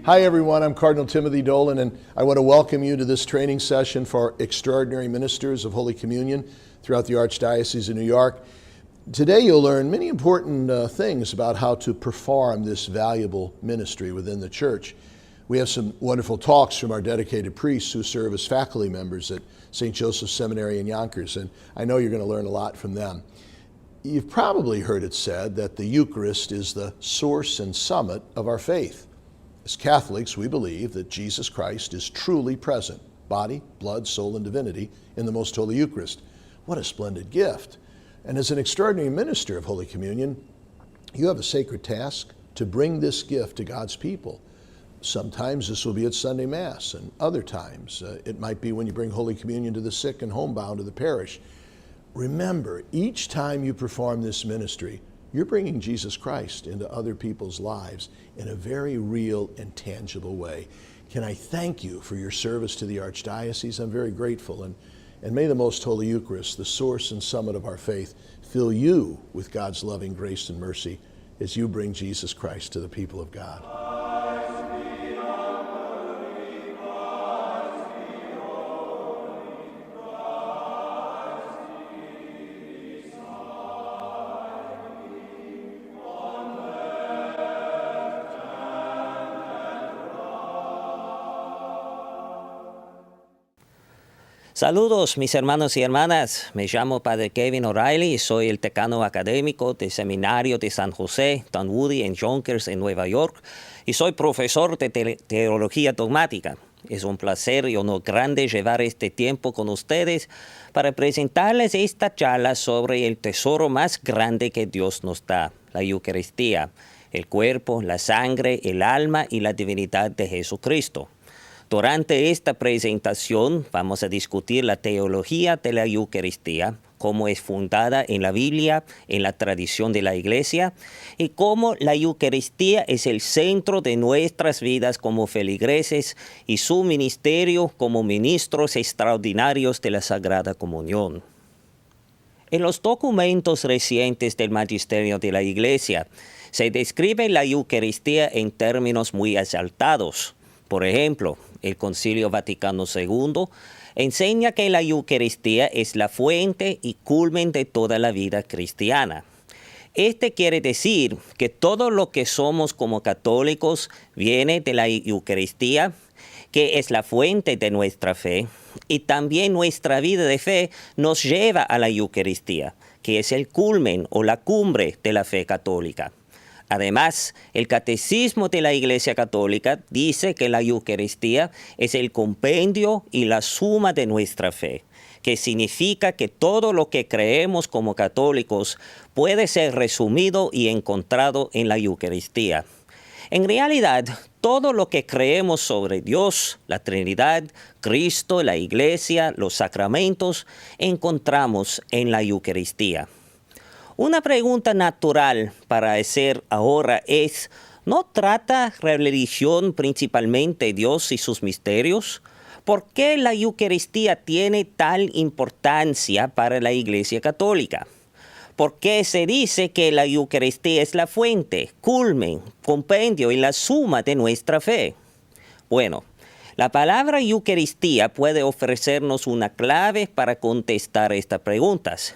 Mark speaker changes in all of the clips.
Speaker 1: Hi everyone, I'm Cardinal Timothy Dolan, and I want to welcome you to this training session for extraordinary ministers of Holy Communion throughout the Archdiocese of New York. Today you'll learn many important things about how to perform this valuable ministry within the Church. We have some wonderful talks from our dedicated priests who serve as faculty members at St. Joseph's Seminary in Yonkers, and I know you're going to learn a lot from them. You've probably heard it said that the Eucharist is the source and summit of our faith. As Catholics, we believe that Jesus Christ is truly present, body, blood, soul, and divinity, in the Most Holy Eucharist. What a splendid gift. And as an extraordinary minister of Holy Communion, you have a sacred task to bring this gift to God's people. Sometimes this will be at Sunday Mass, and other times it might be when you bring Holy Communion to the sick and homebound of the parish. Remember, each time you perform this ministry, you're bringing Jesus Christ into other people's lives in a very real and tangible way. Can I thank you for your service to the Archdiocese? I'm very grateful. And may the Most Holy Eucharist, the source and summit of our faith, fill you with God's loving grace and mercy as you bring Jesus Christ to the people of God.
Speaker 2: Saludos mis hermanos y hermanas, me llamo Padre Kevin O'Reilly y soy el decano académico del Seminario de San José, Dunwoody en Yonkers en Nueva York y soy profesor de Teología Dogmática. Es un placer y honor grande llevar este tiempo con ustedes para presentarles esta charla sobre el tesoro más grande que Dios nos da, la Eucaristía, el cuerpo, la sangre, el alma y la divinidad de Jesucristo. Durante esta presentación vamos a discutir la teología de la Eucaristía, cómo es fundada en la Biblia, en la tradición de la Iglesia, y cómo la Eucaristía es el centro de nuestras vidas como feligreses y su ministerio como ministros extraordinarios de la Sagrada Comunión. En los documentos recientes del Magisterio de la Iglesia se describe la Eucaristía en términos muy exaltados. Por ejemplo, el Concilio Vaticano II enseña que la Eucaristía es la fuente y culmen de toda la vida cristiana. Este quiere decir que todo lo que somos como católicos viene de la Eucaristía, que es la fuente de nuestra fe, y también nuestra vida de fe nos lleva a la Eucaristía, que es el culmen o la cumbre de la fe católica. Además, el Catecismo de la Iglesia Católica dice que la Eucaristía es el compendio y la suma de nuestra fe, que significa que todo lo que creemos como católicos puede ser resumido y encontrado en la Eucaristía. En realidad, todo lo que creemos sobre Dios, la Trinidad, Cristo, la Iglesia, los sacramentos, encontramos en la Eucaristía. Una pregunta natural para hacer ahora es, ¿no trata la religión principalmente Dios y sus misterios? ¿Por qué la Eucaristía tiene tal importancia para la Iglesia Católica? ¿Por qué se dice que la Eucaristía es la fuente, culmen, compendio y la suma de nuestra fe? Bueno, la palabra Eucaristía puede ofrecernos una clave para contestar estas preguntas.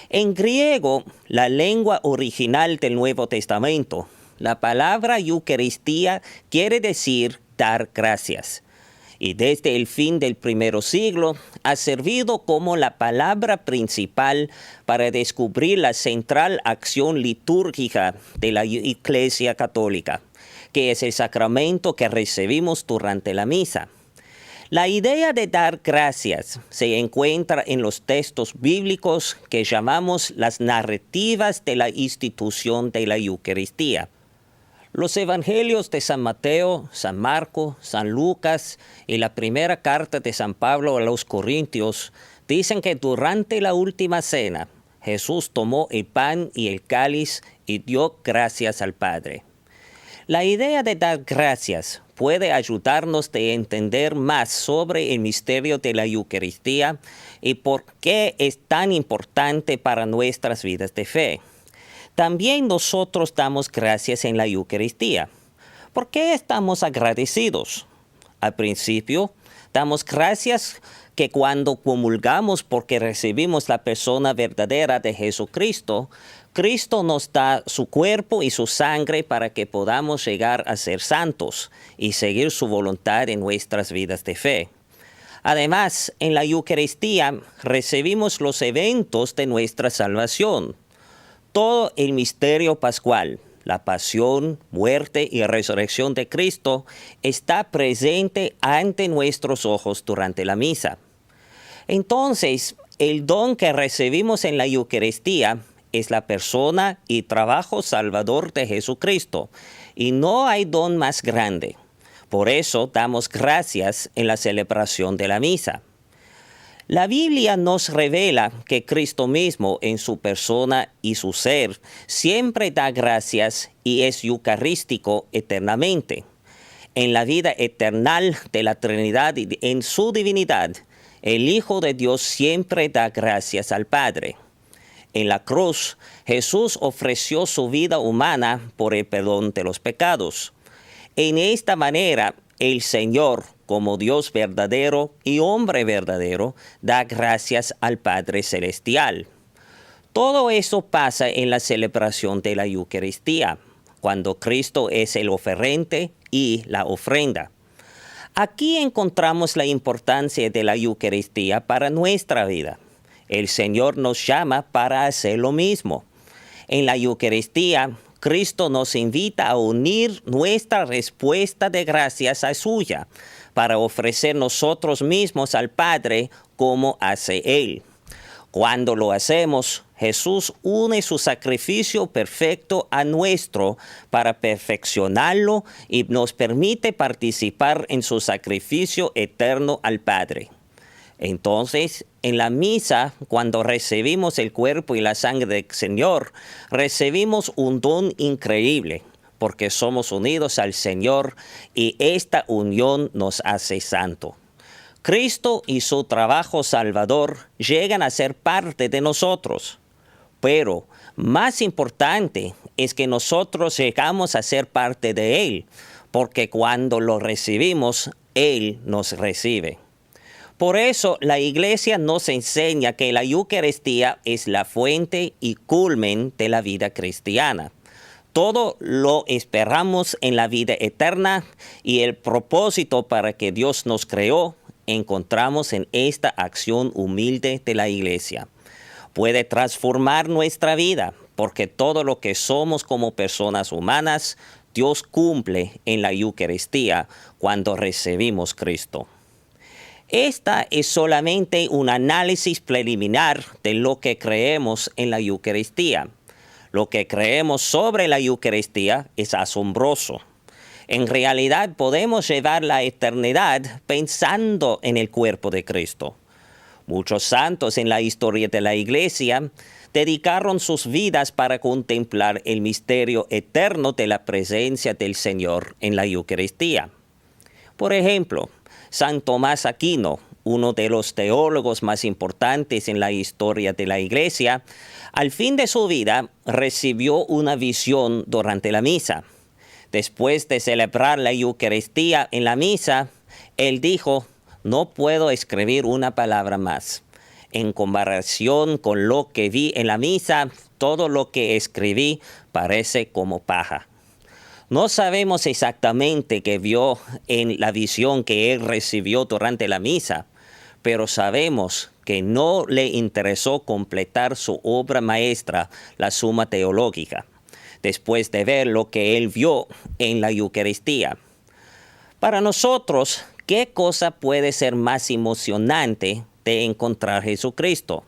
Speaker 2: En griego, la lengua original del Nuevo Testamento, la palabra Eucaristía quiere decir dar gracias. Y desde el fin del primer siglo ha servido como la palabra principal para descubrir la central acción litúrgica de la Iglesia Católica, que es el sacramento que recibimos durante la misa. La idea de dar gracias se encuentra en los textos bíblicos que llamamos las narrativas de la institución de la Eucaristía. Los evangelios de San Mateo, San Marcos, San Lucas y la primera carta de San Pablo a los Corintios dicen que durante la última cena Jesús tomó el pan y el cáliz y dio gracias al Padre. La idea de dar gracias puede ayudarnos a entender más sobre el misterio de la Eucaristía y por qué es tan importante para nuestras vidas de fe. También nosotros damos gracias en la Eucaristía. ¿Por qué estamos agradecidos? Al principio, damos gracias que cuando comulgamos porque recibimos la persona verdadera de Jesucristo, Cristo nos da su cuerpo y su sangre para que podamos llegar a ser santos y seguir su voluntad en nuestras vidas de fe. Además, en la Eucaristía recibimos los eventos de nuestra salvación. Todo el misterio pascual, la pasión, muerte y resurrección de Cristo está presente ante nuestros ojos durante la misa. Entonces, el don que recibimos en la Eucaristía es la persona y trabajo salvador de Jesucristo, y no hay don más grande. Por eso damos gracias en la celebración de la misa. La Biblia nos revela que Cristo mismo en su persona y su ser siempre da gracias y es eucarístico eternamente. En la vida eternal de la Trinidad y en su divinidad, el Hijo de Dios siempre da gracias al Padre. En la cruz, Jesús ofreció su vida humana por el perdón de los pecados. En esta manera, el Señor, como Dios verdadero y hombre verdadero, da gracias al Padre Celestial. Todo eso pasa en la celebración de la Eucaristía, cuando Cristo es el oferente y la ofrenda. Aquí encontramos la importancia de la Eucaristía para nuestra vida. El Señor nos llama para hacer lo mismo. En la Eucaristía, Cristo nos invita a unir nuestra respuesta de gracias a suya, para ofrecer nosotros mismos al Padre como hace Él. Cuando lo hacemos, Jesús une su sacrificio perfecto a nuestro para perfeccionarlo y nos permite participar en su sacrificio eterno al Padre. Entonces, en la misa, cuando recibimos el cuerpo y la sangre del Señor, recibimos un don increíble, porque somos unidos al Señor y esta unión nos hace santo. Cristo y su trabajo salvador llegan a ser parte de nosotros, pero más importante es que nosotros llegamos a ser parte de Él, porque cuando lo recibimos, Él nos recibe. Por eso la Iglesia nos enseña que la Eucaristía es la fuente y culmen de la vida cristiana. Todo lo esperamos en la vida eterna y el propósito para que Dios nos creó encontramos en esta acción humilde de la Iglesia. Puede transformar nuestra vida porque todo lo que somos como personas humanas, Dios cumple en la Eucaristía cuando recibimos Cristo. Esta es solamente un análisis preliminar de lo que creemos en la Eucaristía. Lo que creemos sobre la Eucaristía es asombroso. En realidad podemos llevar la eternidad pensando en el cuerpo de Cristo. Muchos santos en la historia de la Iglesia dedicaron sus vidas para contemplar el misterio eterno de la presencia del Señor en la Eucaristía. Por ejemplo, San Tomás Aquino, uno de los teólogos más importantes en la historia de la Iglesia, al fin de su vida recibió una visión durante la misa. Después de celebrar la Eucaristía en la misa, él dijo: "No puedo escribir una palabra más. En comparación con lo que vi en la misa, todo lo que escribí parece como paja". No sabemos exactamente qué vio en la visión que él recibió durante la misa, pero sabemos que no le interesó completar su obra maestra, la Suma Teológica, después de ver lo que él vio en la Eucaristía. Para nosotros, ¿qué cosa puede ser más emocionante de encontrar a Jesucristo?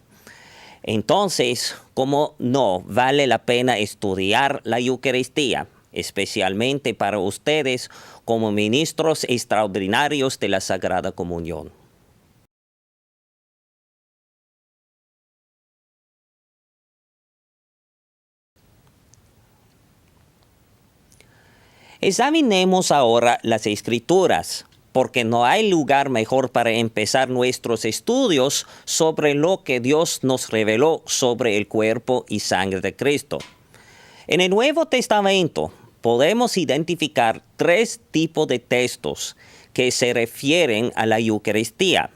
Speaker 2: Entonces, ¿cómo no vale la pena estudiar la Eucaristía? Especialmente para ustedes como ministros extraordinarios de la Sagrada Comunión. Examinemos ahora las Escrituras, porque no hay lugar mejor para empezar nuestros estudios sobre lo que Dios nos reveló sobre el cuerpo y sangre de Cristo. En el Nuevo Testamento podemos identificar tres tipos de textos que se refieren a la Eucaristía.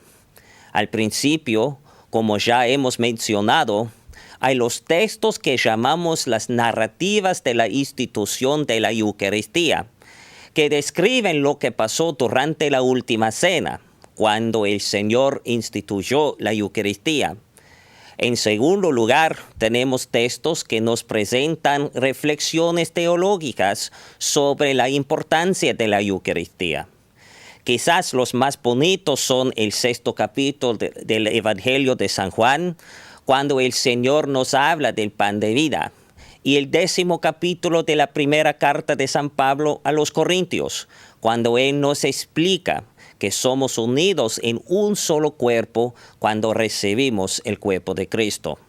Speaker 2: Al principio, como ya hemos mencionado, hay los textos que llamamos las narrativas de la institución de la Eucaristía, que describen lo que pasó durante la última cena, cuando el Señor instituyó la Eucaristía. En segundo lugar, tenemos textos que nos presentan reflexiones teológicas sobre la importancia de la Eucaristía. Quizás los más bonitos son el 6º capítulo del Evangelio de San Juan, cuando el Señor nos habla del pan de vida, y el 10º capítulo de la primera carta de San Pablo a los Corintios, cuando Él nos explica que somos unidos en un solo cuerpo cuando recibimos el cuerpo de Cristo.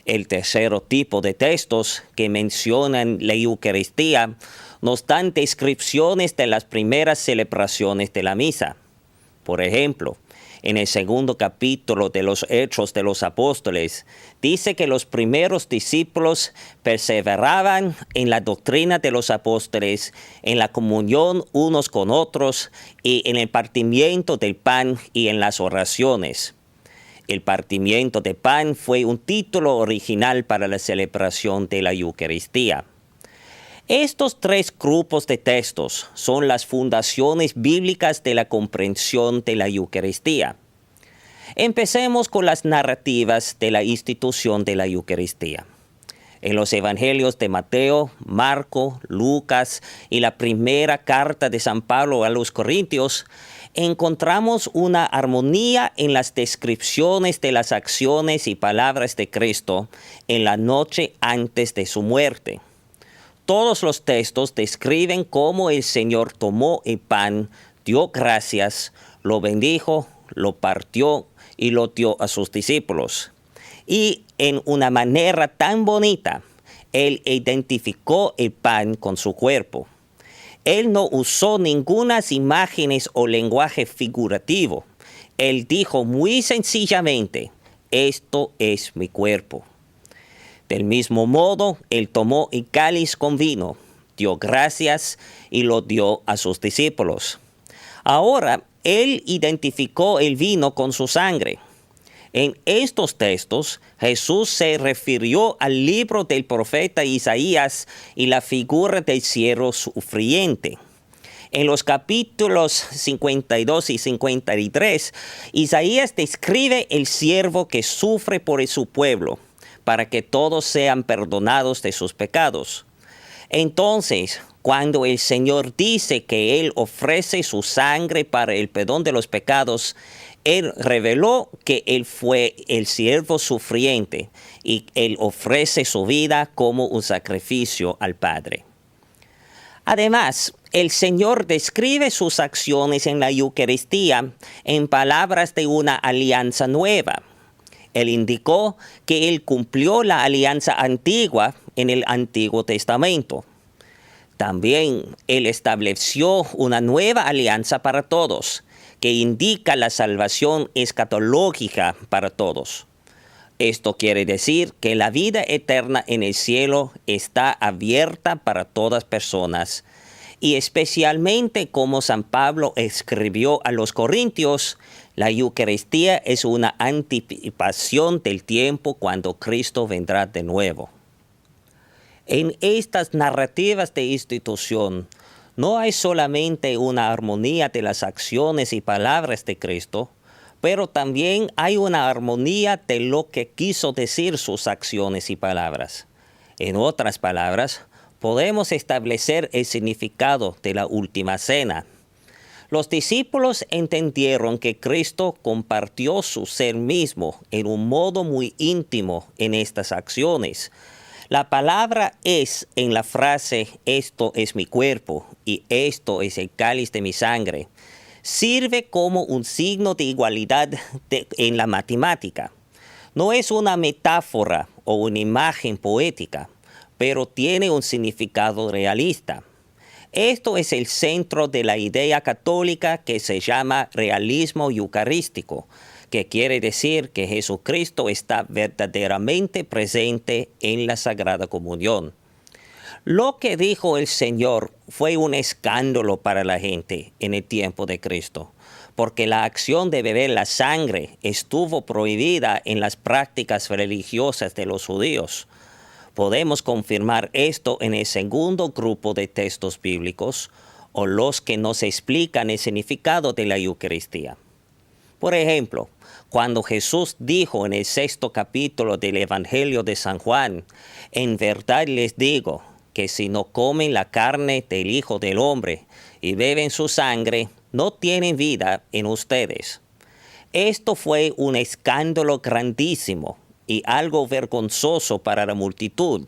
Speaker 2: El tercer tipo de textos que mencionan la Eucaristía nos dan descripciones de las primeras celebraciones de la misa. Por ejemplo, en el 2º capítulo de los Hechos de los Apóstoles, dice que los primeros discípulos perseveraban en la doctrina de los apóstoles, en la comunión unos con otros y en el partimiento del pan y en las oraciones. El partimiento de pan fue un título original para la celebración de la Eucaristía. Estos tres grupos de textos son las fundaciones bíblicas de la comprensión de la Eucaristía. Empecemos con las narrativas de la institución de la Eucaristía. En los evangelios de Mateo, Marco, Lucas y la primera carta de San Pablo a los Corintios, encontramos una armonía en las descripciones de las acciones y palabras de Cristo en la noche antes de su muerte. Todos los textos describen cómo el Señor tomó el pan, dio gracias, lo bendijo, lo partió y lo dio a sus discípulos. Y en una manera tan bonita, Él identificó el pan con su cuerpo. Él no usó ninguna imágenes o lenguaje figurativo. Él dijo muy sencillamente, esto es mi cuerpo. Del mismo modo, Él tomó el cáliz con vino, dio gracias y lo dio a sus discípulos. Ahora, Él identificó el vino con su sangre. En estos textos, Jesús se refirió al libro del profeta Isaías y la figura del siervo sufriente. En los capítulos 52 y 53, Isaías describe el siervo que sufre por su pueblo, para que todos sean perdonados de sus pecados. Entonces, cuando el Señor dice que Él ofrece su sangre para el perdón de los pecados, Él reveló que Él fue el siervo sufriente y Él ofrece su vida como un sacrificio al Padre. Además, el Señor describe sus acciones en la Eucaristía en palabras de una alianza nueva. Él indicó que Él cumplió la alianza antigua en el Antiguo Testamento. También Él estableció una nueva alianza para todos, que indica la salvación escatológica para todos. Esto quiere decir que la vida eterna en el cielo está abierta para todas personas, y especialmente como San Pablo escribió a los Corintios, la Eucaristía es una anticipación del tiempo cuando Cristo vendrá de nuevo. En estas narrativas de institución, no hay solamente una armonía de las acciones y palabras de Cristo, pero también hay una armonía de lo que quiso decir sus acciones y palabras. En otras palabras, podemos establecer el significado de la última cena. Los discípulos entendieron que Cristo compartió su ser mismo en un modo muy íntimo en estas acciones. La palabra es en la frase, esto es mi cuerpo y esto es el cáliz de mi sangre, sirve como un signo de igualdad en la matemática. No es una metáfora o una imagen poética, pero tiene un significado realista. Esto es el centro de la idea católica que se llama realismo eucarístico, que quiere decir que Jesucristo está verdaderamente presente en la Sagrada Comunión. Lo que dijo el Señor fue un escándalo para la gente en el tiempo de Cristo, porque la acción de beber la sangre estuvo prohibida en las prácticas religiosas de los judíos. Podemos confirmar esto en el segundo grupo de textos bíblicos, o los que nos explican el significado de la Eucaristía. Por ejemplo, cuando Jesús dijo en el 6º capítulo del Evangelio de San Juan, en verdad les digo que si no comen la carne del Hijo del Hombre y beben su sangre, no tienen vida en ustedes. Esto fue un escándalo grandísimo y algo vergonzoso para la multitud.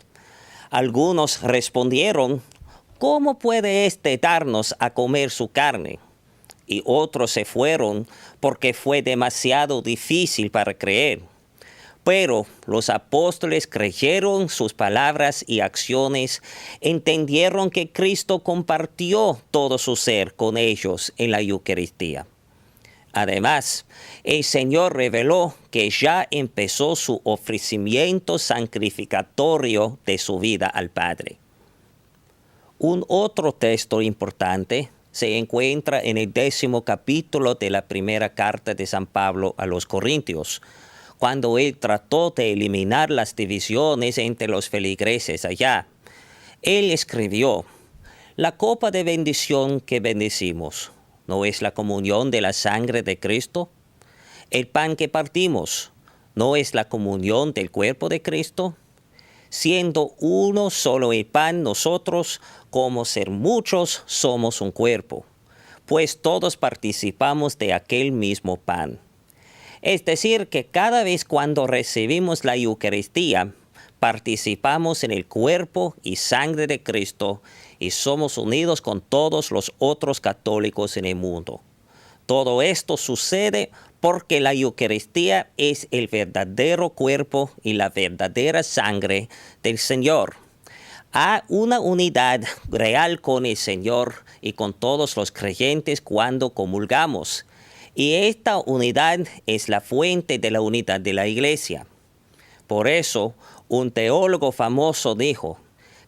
Speaker 2: Algunos respondieron, ¿cómo puede éste darnos a comer su carne? Y otros se fueron porque fue demasiado difícil para creer. Pero los apóstoles creyeron sus palabras y acciones, entendieron que Cristo compartió todo su ser con ellos en la Eucaristía. Además, el Señor reveló que ya empezó su ofrecimiento sacrificatorio de su vida al Padre. Un otro texto importante se encuentra en el 10º capítulo de la primera carta de San Pablo a los Corintios, cuando él trató de eliminar las divisiones entre los feligreses allá. Él escribió, la copa de bendición que bendecimos, ¿no es la comunión de la sangre de Cristo? El pan que partimos, ¿no es la comunión del cuerpo de Cristo? Siendo uno solo el pan, nosotros, como ser muchos, somos un cuerpo, pues todos participamos de aquel mismo pan. Es decir, que cada vez cuando recibimos la Eucaristía, participamos en el cuerpo y sangre de Cristo y somos unidos con todos los otros católicos en el mundo. Todo esto sucede porque la Eucaristía es el verdadero cuerpo y la verdadera sangre del Señor. Hay una unidad real con el Señor y con todos los creyentes cuando comulgamos. Y esta unidad es la fuente de la unidad de la Iglesia. Por eso, un teólogo famoso dijo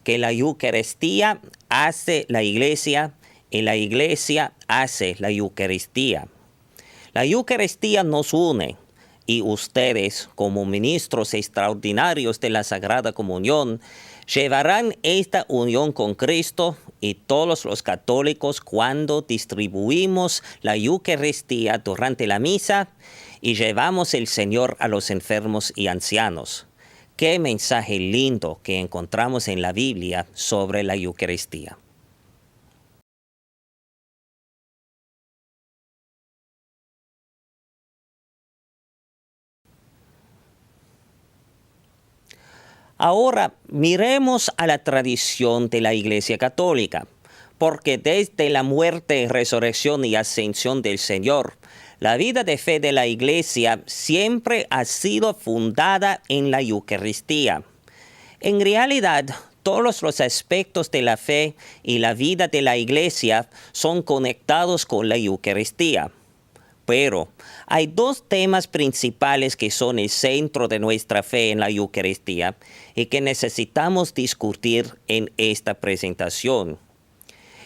Speaker 2: que la Eucaristía hace la Iglesia y la Iglesia hace la Eucaristía. La Eucaristía nos une y ustedes, como ministros extraordinarios de la Sagrada Comunión, llevarán esta unión con Cristo y todos los católicos cuando distribuimos la Eucaristía durante la misa y llevamos el Señor a los enfermos y ancianos. Qué mensaje lindo que encontramos en la Biblia sobre la Eucaristía. Ahora miremos a la tradición de la Iglesia Católica, porque desde la muerte, resurrección y ascensión del Señor, la vida de fe de la Iglesia siempre ha sido fundada en la Eucaristía. En realidad, todos los aspectos de la fe y la vida de la Iglesia son conectados con la Eucaristía. Pero hay dos temas principales que son el centro de nuestra fe en la Eucaristía y que necesitamos discutir en esta presentación.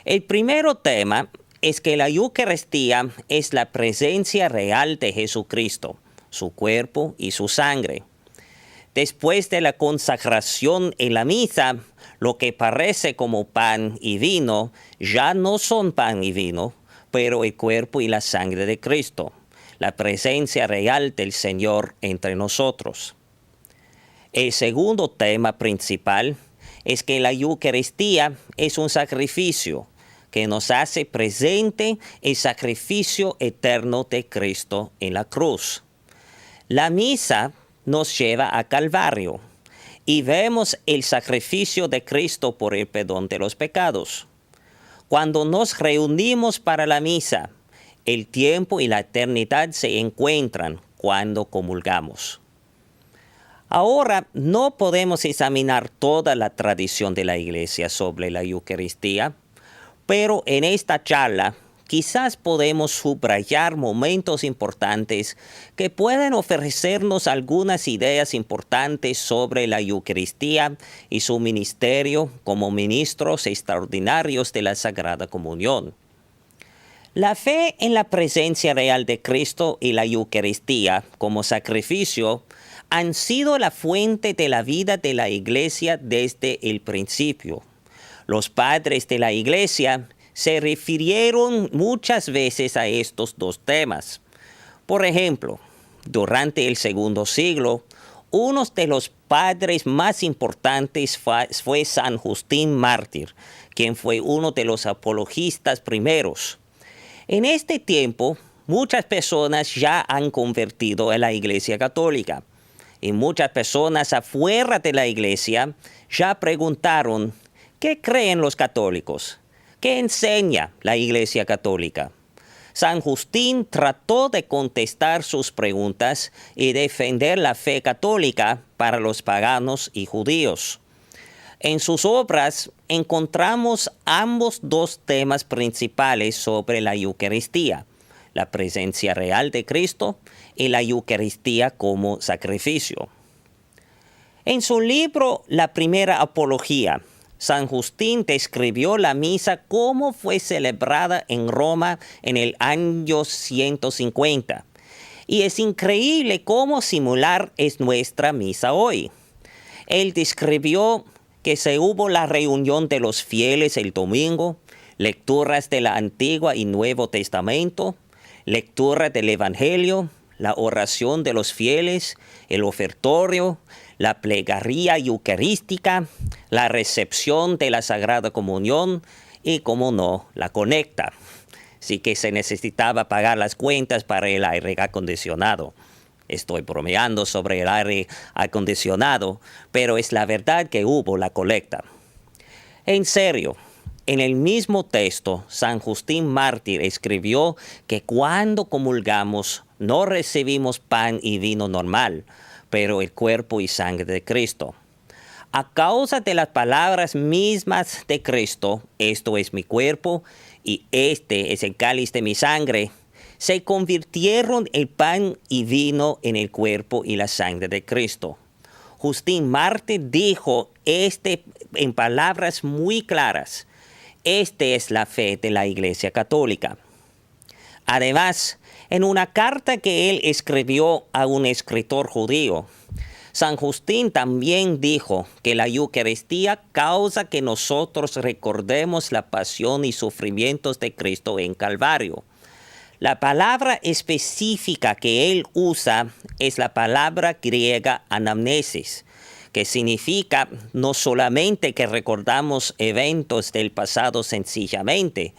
Speaker 2: El primer tema es que la Eucaristía es la presencia real de Jesucristo, su cuerpo y su sangre. Después de la consagración en la misa, lo que parece como pan y vino ya no son pan y vino, pero el cuerpo y la sangre de Cristo, la presencia real del Señor entre nosotros. El segundo tema principal es que la Eucaristía es un sacrificio que nos hace presente el sacrificio eterno de Cristo en la cruz. La misa nos lleva a Calvario y vemos el sacrificio de Cristo por el perdón de los pecados. Cuando nos reunimos para la misa, el tiempo y la eternidad se encuentran cuando comulgamos. Ahora no podemos examinar toda la tradición de la Iglesia sobre la Eucaristía, pero en esta charla quizás podemos subrayar momentos importantes que pueden ofrecernos algunas ideas importantes sobre la Eucaristía y su ministerio como ministros extraordinarios de la Sagrada Comunión. La fe en la presencia real de Cristo y la Eucaristía como sacrificio han sido la fuente de la vida de la Iglesia desde el principio. Los padres de la Iglesia se refirieron muchas veces a estos dos temas. Por ejemplo, durante el segundo siglo, uno de los padres más importantes fue San Justín Mártir, quien fue uno de los apologistas primeros. En este tiempo, muchas personas ya han convertido a la Iglesia Católica. Y muchas personas afuera de la Iglesia ya preguntaron, ¿qué creen los católicos? ¿Qué enseña la Iglesia Católica? San Justín trató de contestar sus preguntas y defender la fe católica para los paganos y judíos. En sus obras encontramos ambos dos temas principales sobre la Eucaristía, la presencia real de Cristo y la Eucaristía como sacrificio. En su libro La Primera Apología, San Justín describió la misa como fue celebrada en Roma en el año 150. Y es increíble cómo similar es nuestra misa hoy. Él describió que se hubo la reunión de los fieles el domingo, lecturas del Antiguo y Nuevo Testamento, lectura del Evangelio, la oración de los fieles, el ofertorio, la plegaria eucarística, la recepción de la Sagrada Comunión y, como no, la colecta. Sí que se necesitaba pagar las cuentas para el aire acondicionado. Estoy bromeando sobre el aire acondicionado, pero es la verdad que hubo la colecta. En serio, en el mismo texto, San Justín Mártir escribió que cuando comulgamos no recibimos pan y vino normal, pero el cuerpo y sangre de Cristo. A causa de las palabras mismas de Cristo, esto es mi cuerpo y este es el cáliz de mi sangre, se convirtieron el pan y vino en el cuerpo y la sangre de Cristo. Justín Mártir dijo en palabras muy claras, esta es la fe de la Iglesia Católica. Además, en una carta que él escribió a un escritor judío, San Justín también dijo que la Eucaristía causa que nosotros recordemos la pasión y sufrimientos de Cristo en Calvario. La palabra específica que él usa es la palabra griega anamnesis, que significa no solamente que recordamos eventos del pasado sencillamente,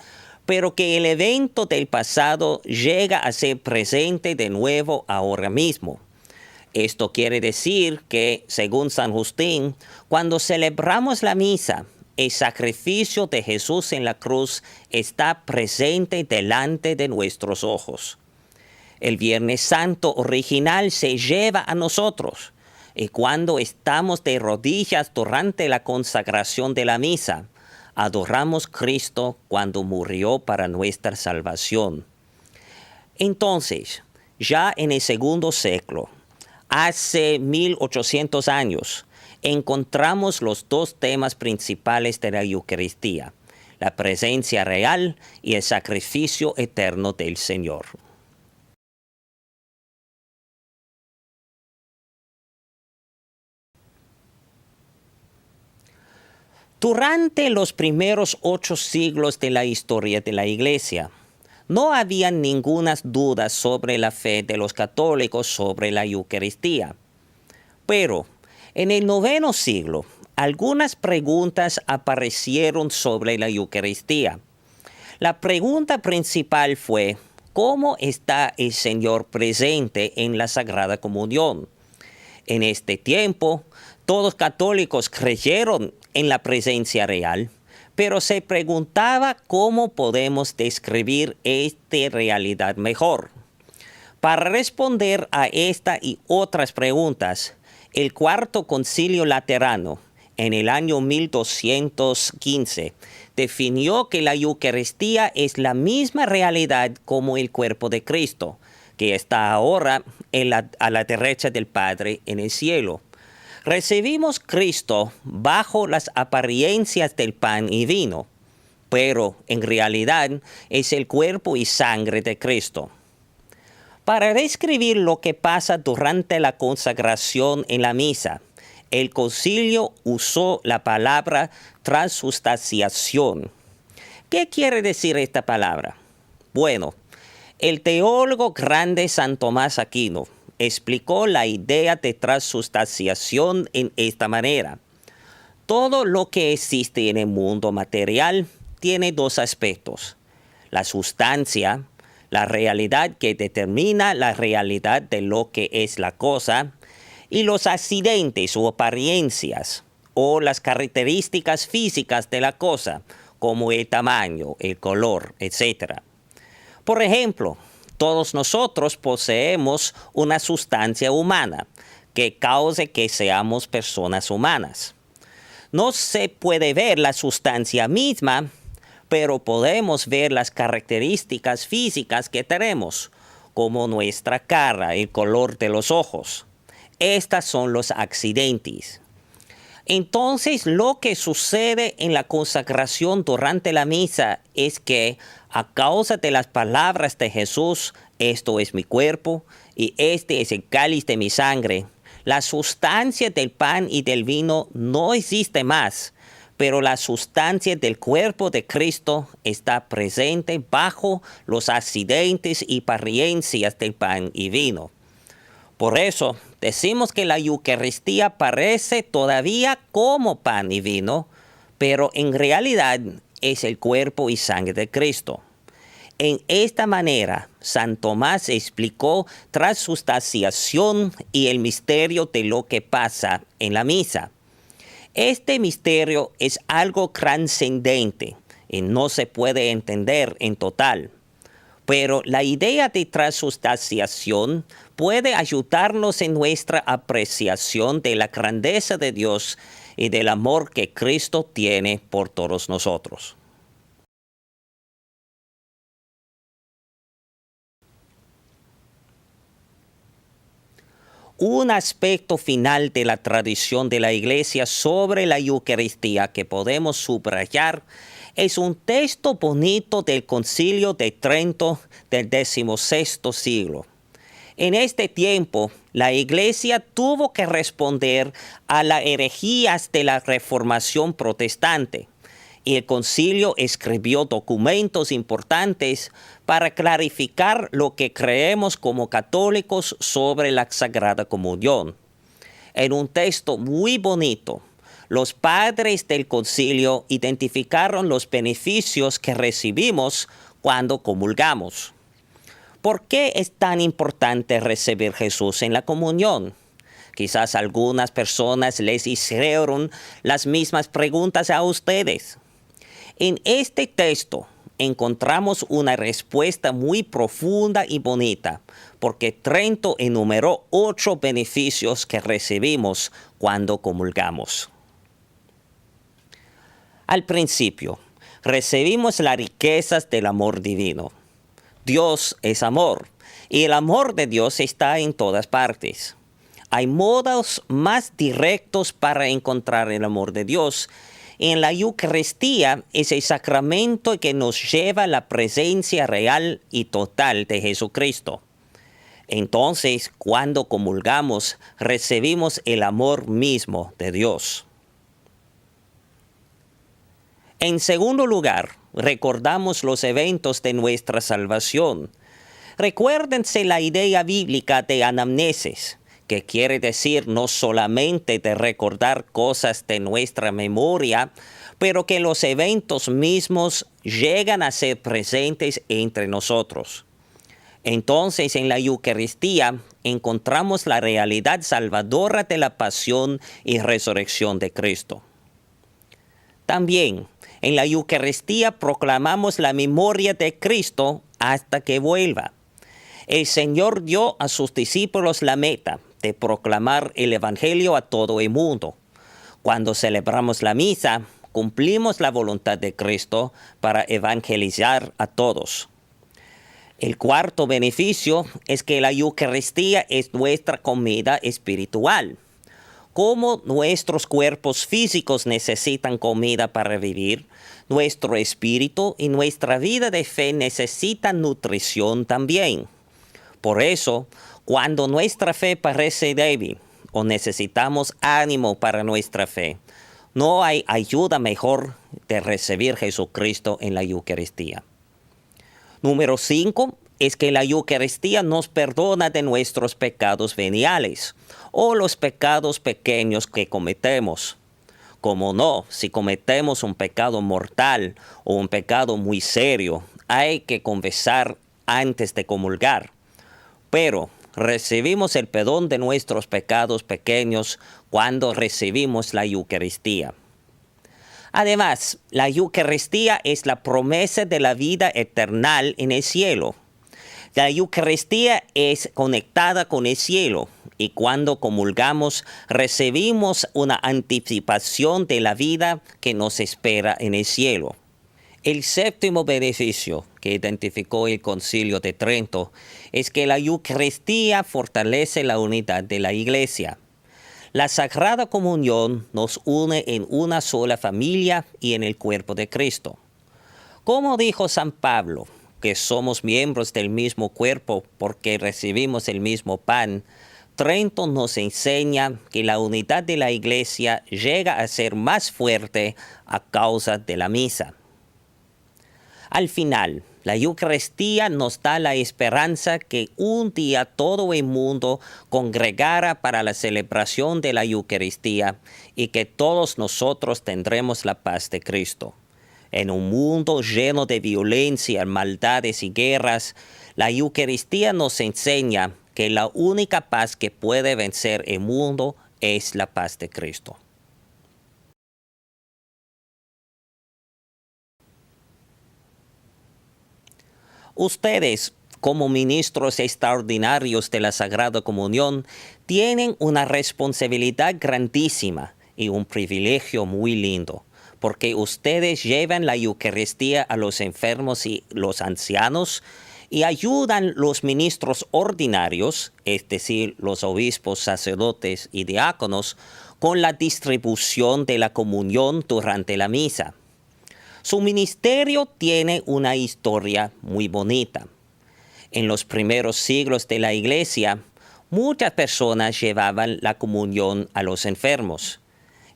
Speaker 2: pero que el evento del pasado llega a ser presente de nuevo ahora mismo. Esto quiere decir que, según San Justín, cuando celebramos la misa, el sacrificio de Jesús en la cruz está presente delante de nuestros ojos. El Viernes Santo original se lleva a nosotros, y cuando estamos de rodillas durante la consagración de la misa, adoramos a Cristo cuando murió para nuestra salvación. Entonces, ya en el segundo siglo, hace 1800 años, encontramos los dos temas principales de la Eucaristía, la presencia real y el sacrificio eterno del Señor. Durante los primeros 8 siglos de la historia de la Iglesia, no había ninguna duda sobre la fe de los católicos sobre la Eucaristía. Pero en el 9º siglo, algunas preguntas aparecieron sobre la Eucaristía. La pregunta principal fue, ¿cómo está el Señor presente en la Sagrada Comunión? En este tiempo, todos católicos creyeron en la presencia real, pero se preguntaba cómo podemos describir esta realidad mejor. Para responder a esta y otras preguntas, el Cuarto Concilio Laterano en el año 1215, definió que la Eucaristía es la misma realidad como el cuerpo de Cristo, que está ahora a la derecha del Padre en el cielo. Recibimos Cristo bajo las apariencias del pan y vino, pero en realidad es el cuerpo y sangre de Cristo. Para describir lo que pasa durante la consagración en la misa, el concilio usó la palabra transustanciación. ¿Qué quiere decir esta palabra? Bueno, el teólogo grande San Tomás Aquino explicó la idea de transustanciación en esta manera. Todo lo que existe en el mundo material tiene dos aspectos: la sustancia, la realidad que determina la realidad de lo que es la cosa, y los accidentes o apariencias, o las características físicas de la cosa, como el tamaño, el color, etc. Por ejemplo, todos nosotros poseemos una sustancia humana que cause que seamos personas humanas. No se puede ver la sustancia misma, pero podemos ver las características físicas que tenemos, como nuestra cara, el color de los ojos. Estas son los accidentes. Entonces, lo que sucede en la consagración durante la misa es que, a causa de las palabras de Jesús, esto es mi cuerpo y este es el cáliz de mi sangre, la sustancia del pan y del vino no existe más, pero la sustancia del cuerpo de Cristo está presente bajo los accidentes y apariencias del pan y vino. Por eso decimos que la Eucaristía parece todavía como pan y vino, pero en realidad es el cuerpo y sangre de Cristo. En esta manera, San Tomás explicó transustanciación y el misterio de lo que pasa en la misa. Este misterio es algo trascendente y no se puede entender en total. Pero la idea de transustanciación puede ayudarnos en nuestra apreciación de la grandeza de Dios y del amor que Cristo tiene por todos nosotros. Un aspecto final de la tradición de la Iglesia sobre la Eucaristía que podemos subrayar es un texto bonito del Concilio de Trento del XVI siglo. En este tiempo, la Iglesia tuvo que responder a las herejías de la Reformación protestante, y el concilio escribió documentos importantes para clarificar lo que creemos como católicos sobre la Sagrada Comunión. En un texto muy bonito, los padres del concilio identificaron los beneficios que recibimos cuando comulgamos. ¿Por qué es tan importante recibir a Jesús en la comunión? Quizás algunas personas les hicieron las mismas preguntas a ustedes. En este texto encontramos una respuesta muy profunda y bonita, porque Trento enumeró 8 beneficios que recibimos cuando comulgamos. Al principio, recibimos las riquezas del amor divino. Dios es amor, y el amor de Dios está en todas partes. Hay modos más directos para encontrar el amor de Dios. En la Eucaristía es el sacramento que nos lleva a la presencia real y total de Jesucristo. Entonces, cuando comulgamos, recibimos el amor mismo de Dios. En segundo lugar, recordamos los eventos de nuestra salvación. Recuérdense la idea bíblica de anamnesis, que quiere decir no solamente de recordar cosas de nuestra memoria, pero que los eventos mismos llegan a ser presentes entre nosotros. Entonces, en la Eucaristía encontramos la realidad salvadora de la pasión y resurrección de Cristo. También, en la Eucaristía proclamamos la memoria de Cristo hasta que vuelva. El Señor dio a sus discípulos la meta de proclamar el Evangelio a todo el mundo. Cuando celebramos la misa, cumplimos la voluntad de Cristo para evangelizar a todos. El cuarto beneficio es que la Eucaristía es nuestra comida espiritual. Como nuestros cuerpos físicos necesitan comida para vivir, nuestro espíritu y nuestra vida de fe necesitan nutrición también. Por eso, cuando nuestra fe parece débil o necesitamos ánimo para nuestra fe, no hay ayuda mejor de recibir Jesucristo en la Eucaristía. Número 5 es que la Eucaristía nos perdona de nuestros pecados veniales o los pecados pequeños que cometemos. Como no, si cometemos un pecado mortal o un pecado muy serio, hay que confesar antes de comulgar. Pero recibimos el perdón de nuestros pecados pequeños cuando recibimos la Eucaristía. Además, la Eucaristía es la promesa de la vida eterna en el cielo. La Eucaristía es conectada con el cielo y cuando comulgamos recibimos una anticipación de la vida que nos espera en el cielo. El séptimo beneficio que identificó el Concilio de Trento es que la Eucaristía fortalece la unidad de la Iglesia. La Sagrada Comunión nos une en una sola familia y en el cuerpo de Cristo. Como dijo San Pablo, que somos miembros del mismo cuerpo porque recibimos el mismo pan, Trento nos enseña que la unidad de la Iglesia llega a ser más fuerte a causa de la misa. Al final, la Eucaristía nos da la esperanza que un día todo el mundo congregara para la celebración de la Eucaristía y que todos nosotros tendremos la paz de Cristo. En un mundo lleno de violencia, maldades y guerras, la Eucaristía nos enseña que la única paz que puede vencer el mundo es la paz de Cristo. Ustedes, como ministros extraordinarios de la Sagrada Comunión, tienen una responsabilidad grandísima y un privilegio muy lindo, porque ustedes llevan la Eucaristía a los enfermos y los ancianos y ayudan los ministros ordinarios, es decir, los obispos, sacerdotes y diáconos, con la distribución de la comunión durante la misa. Su ministerio tiene una historia muy bonita. En los primeros siglos de la Iglesia, muchas personas llevaban la comunión a los enfermos,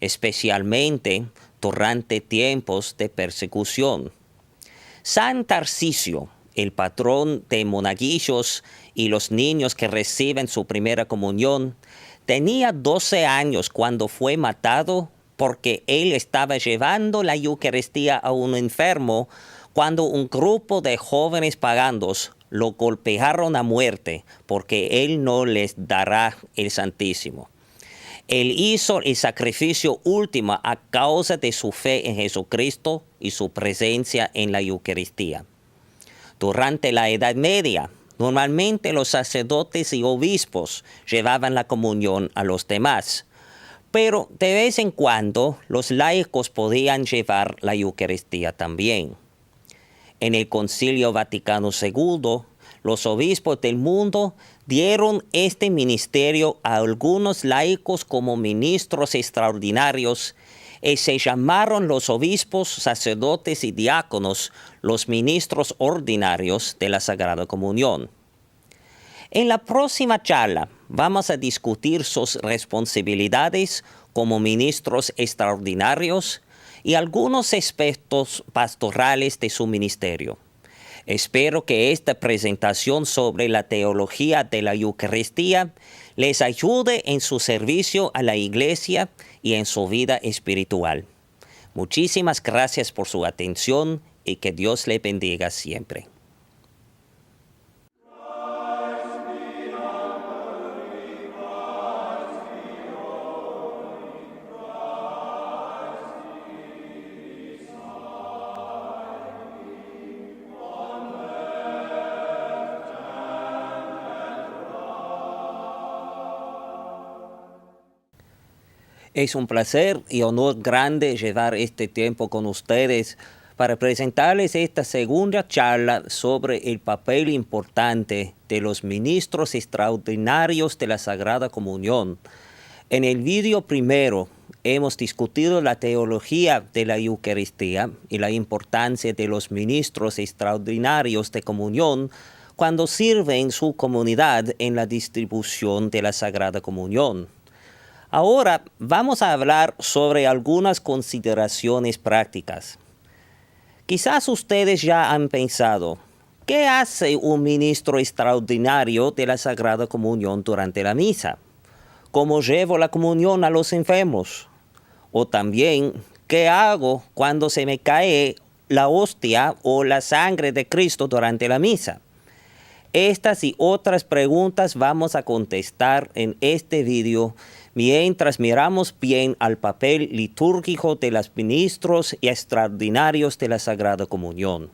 Speaker 2: especialmente durante tiempos de persecución. San Tarcisio, el patrón de monaguillos y los niños que reciben su primera comunión, tenía 12 años cuando fue matado porque él estaba llevando la Eucaristía a un enfermo cuando un grupo de jóvenes paganos lo golpearon a muerte porque él no les dará el Santísimo. Él hizo el sacrificio último a causa de su fe en Jesucristo y su presencia en la Eucaristía. Durante la Edad Media, normalmente los sacerdotes y obispos llevaban la comunión a los demás. Pero de vez en cuando los laicos podían llevar la Eucaristía también. En el Concilio Vaticano II, los obispos del mundo dieron este ministerio a algunos laicos como ministros extraordinarios y se llamaron los obispos, sacerdotes y diáconos los ministros ordinarios de la Sagrada Comunión. En la próxima charla vamos a discutir sus responsabilidades como ministros extraordinarios y algunos aspectos pastorales de su ministerio. Espero que esta presentación sobre la teología de la Eucaristía les ayude en su servicio a la Iglesia y en su vida espiritual. Muchísimas gracias por su atención y que Dios le bendiga siempre. Es un placer y honor grande llevar este tiempo con ustedes para presentarles esta segunda charla sobre el papel importante de los ministros extraordinarios de la Sagrada Comunión. En el vídeo primero hemos discutido la teología de la Eucaristía y la importancia de los ministros extraordinarios de comunión cuando sirven su comunidad en la distribución de la Sagrada Comunión. Ahora vamos a hablar sobre algunas consideraciones prácticas. Quizás ustedes ya han pensado, ¿qué hace un ministro extraordinario de la Sagrada Comunión durante la misa? ¿Cómo llevo la comunión a los enfermos? O también, ¿qué hago cuando se me cae la hostia o la sangre de Cristo durante la misa? Estas y otras preguntas vamos a contestar en este video mientras miramos bien al papel litúrgico de los ministros extraordinarios de la Sagrada Comunión.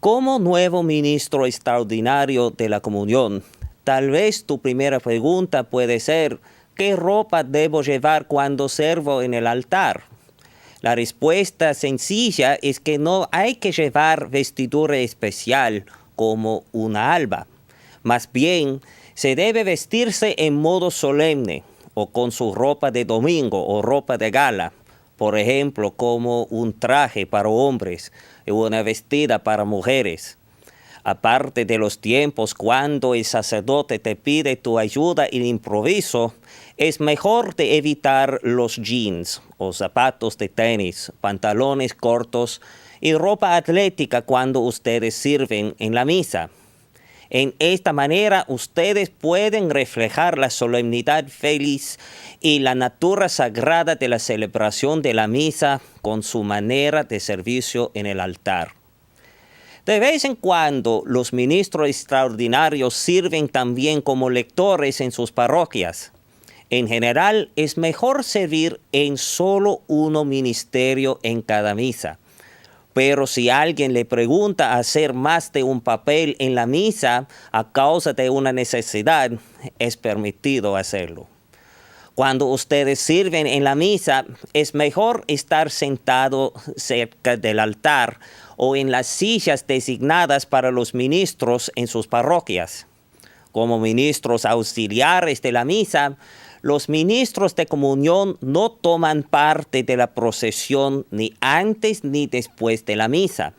Speaker 2: Como nuevo ministro extraordinario de la comunión, tal vez tu primera pregunta puede ser, ¿qué ropa debo llevar cuando sirvo en el altar? La respuesta sencilla es que no hay que llevar vestidura especial como una alba. Más bien, se debe vestirse en modo solemne o con su ropa de domingo o ropa de gala, por ejemplo, como un traje para hombres y una vestida para mujeres. Aparte de los tiempos cuando el sacerdote te pide tu ayuda y improviso, es mejor de evitar los jeans o zapatos de tenis, pantalones cortos y ropa atlética cuando ustedes sirven en la misa. En esta manera ustedes pueden reflejar la solemnidad feliz y la natura sagrada de la celebración de la misa con su manera de servicio en el altar. De vez en cuando, los ministros extraordinarios sirven también como lectores en sus parroquias. En general, es mejor servir en solo un ministerio en cada misa. Pero si alguien le pregunta hacer más de un papel en la misa a causa de una necesidad, es permitido hacerlo. Cuando ustedes sirven en la misa, es mejor estar sentado cerca del altar o en las sillas designadas para los ministros en sus parroquias. Como ministros auxiliares de la misa, los ministros de comunión no toman parte de la procesión ni antes ni después de la misa.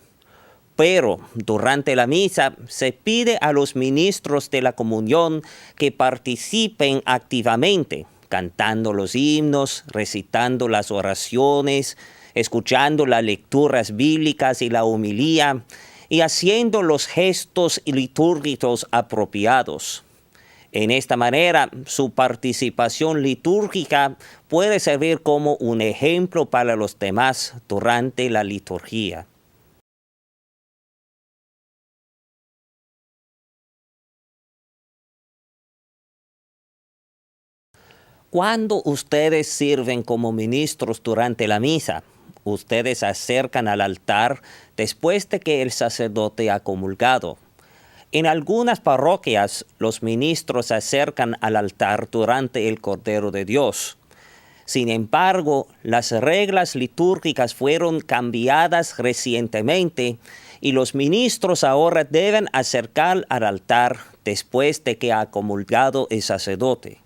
Speaker 2: Pero durante la misa se pide a los ministros de la comunión que participen activamente, cantando los himnos, recitando las oraciones, escuchando las lecturas bíblicas y la homilía, y haciendo los gestos litúrgicos apropiados. En esta manera, su participación litúrgica puede servir como un ejemplo para los demás durante la liturgia. Cuando ustedes sirven como ministros durante la misa, ustedes se acercan al altar después de que el sacerdote ha comulgado. En algunas parroquias, los ministros se acercan al altar durante el Cordero de Dios. Sin embargo, las reglas litúrgicas fueron cambiadas recientemente y los ministros ahora deben acercar al altar después de que ha comulgado el sacerdote.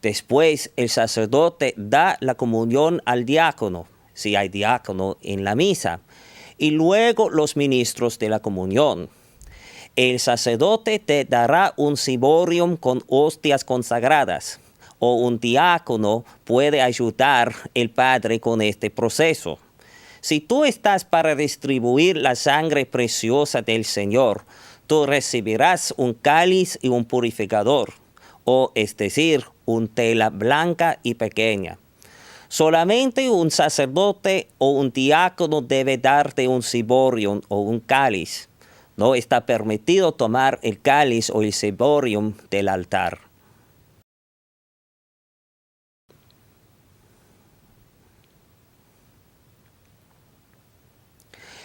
Speaker 2: Después, el sacerdote da la comunión al diácono, si hay diácono en la misa, y luego los ministros de la comunión. El sacerdote te dará un ciborium con hostias consagradas, o un diácono puede ayudar al padre con este proceso. Si tú estás para distribuir la sangre preciosa del Señor, tú recibirás un cáliz y un purificador, o es decir, una tela blanca y pequeña. Solamente un sacerdote o un diácono debe darte un ciborium o un cáliz. No está permitido tomar el cáliz o el ciborium del altar.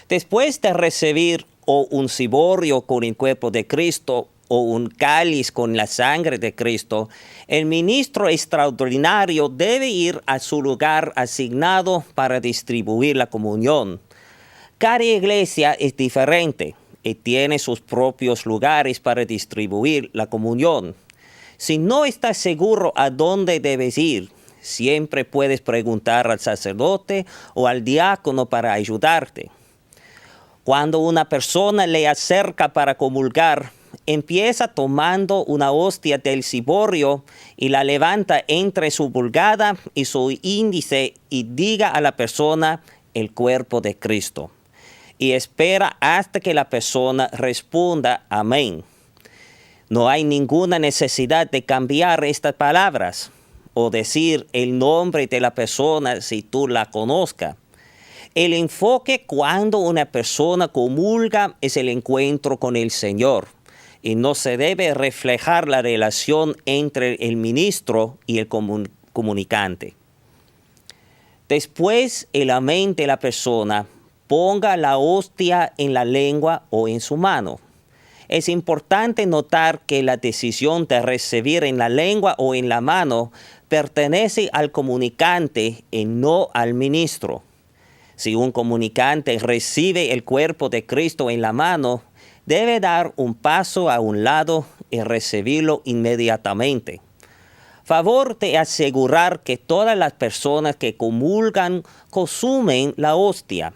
Speaker 2: Después de recibir o un ciborio con el cuerpo de Cristo, o un cáliz con la sangre de Cristo, el ministro extraordinario debe ir a su lugar asignado para distribuir la comunión. Cada iglesia es diferente y tiene sus propios lugares para distribuir la comunión. Si no estás seguro a dónde debes ir, siempre puedes preguntar al sacerdote o al diácono para ayudarte. Cuando una persona le acerca para comulgar, empieza tomando una hostia del ciborio y la levanta entre su pulgada y su índice y diga a la persona el cuerpo de Cristo. Y espera hasta que la persona responda amén. No hay ninguna necesidad de cambiar estas palabras o decir el nombre de la persona si tú la conozcas. El enfoque cuando una persona comulga es el encuentro con el Señor y no se debe reflejar la relación entre el ministro y el comunicante. Después, el amén de la persona ponga la hostia en la lengua o en su mano. Es importante notar que la decisión de recibir en la lengua o en la mano pertenece al comunicante y no al ministro. Si un comunicante recibe el cuerpo de Cristo en la mano, debe dar un paso a un lado y recibirlo inmediatamente. Favor de asegurar que todas las personas que comulgan consumen la hostia.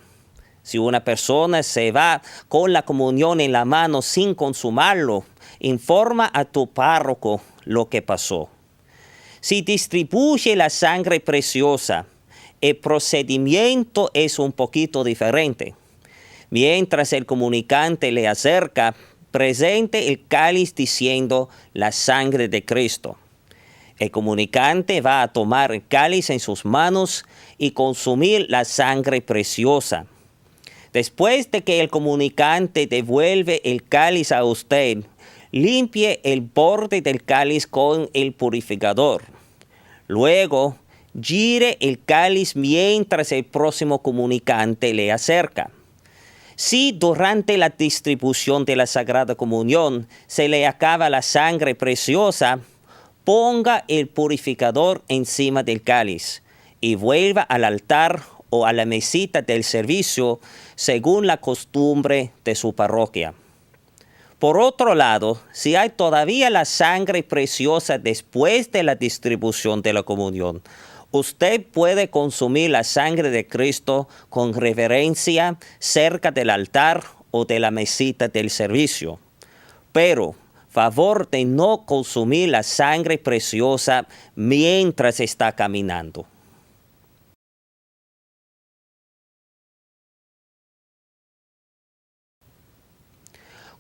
Speaker 2: Si una persona se va con la comunión en la mano sin consumarlo, informa a tu párroco lo que pasó. Si distribuye la sangre preciosa, el procedimiento es un poquito diferente. Mientras el comunicante le acerca, presente el cáliz diciendo la sangre de Cristo. El comunicante va a tomar el cáliz en sus manos y consumir la sangre preciosa. Después de que el comunicante devuelve el cáliz a usted, limpie el borde del cáliz con el purificador. Luego, gire el cáliz mientras el próximo comunicante le acerca. Si durante la distribución de la Sagrada Comunión se le acaba la sangre preciosa, ponga el purificador encima del cáliz y vuelva al altar o a la mesita del servicio según la costumbre de su parroquia. Por otro lado, si hay todavía la sangre preciosa después de la distribución de la comunión, usted puede consumir la sangre de Cristo con reverencia cerca del altar o de la mesita del servicio. Pero, favor de no consumir la sangre preciosa mientras está caminando.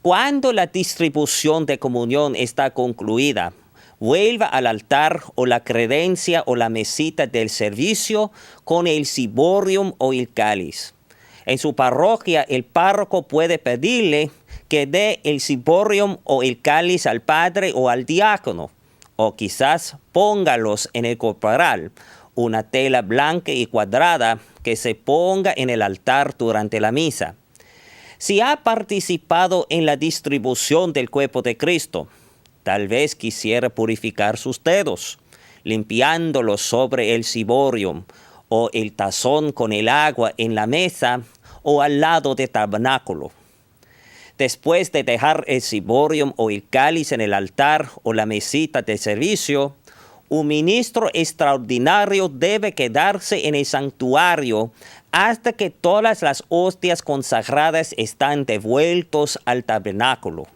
Speaker 2: Cuando la distribución de comunión está concluida, vuelva al altar o la credencia o la mesita del servicio con el ciborium o el cáliz. En su parroquia, el párroco puede pedirle que dé el ciborium o el cáliz al padre o al diácono, o quizás póngalos en el corporal, una tela blanca y cuadrada que se ponga en el altar durante la misa. Si ha participado en la distribución del cuerpo de Cristo, tal vez quisiera purificar sus dedos, limpiándolos sobre el ciborium o el tazón con el agua en la mesa o al lado del tabernáculo. Después de dejar el ciborium o el cáliz en el altar o la mesita de servicio, un ministro extraordinario debe quedarse en el santuario hasta que todas las hostias consagradas están devueltos al tabernáculo.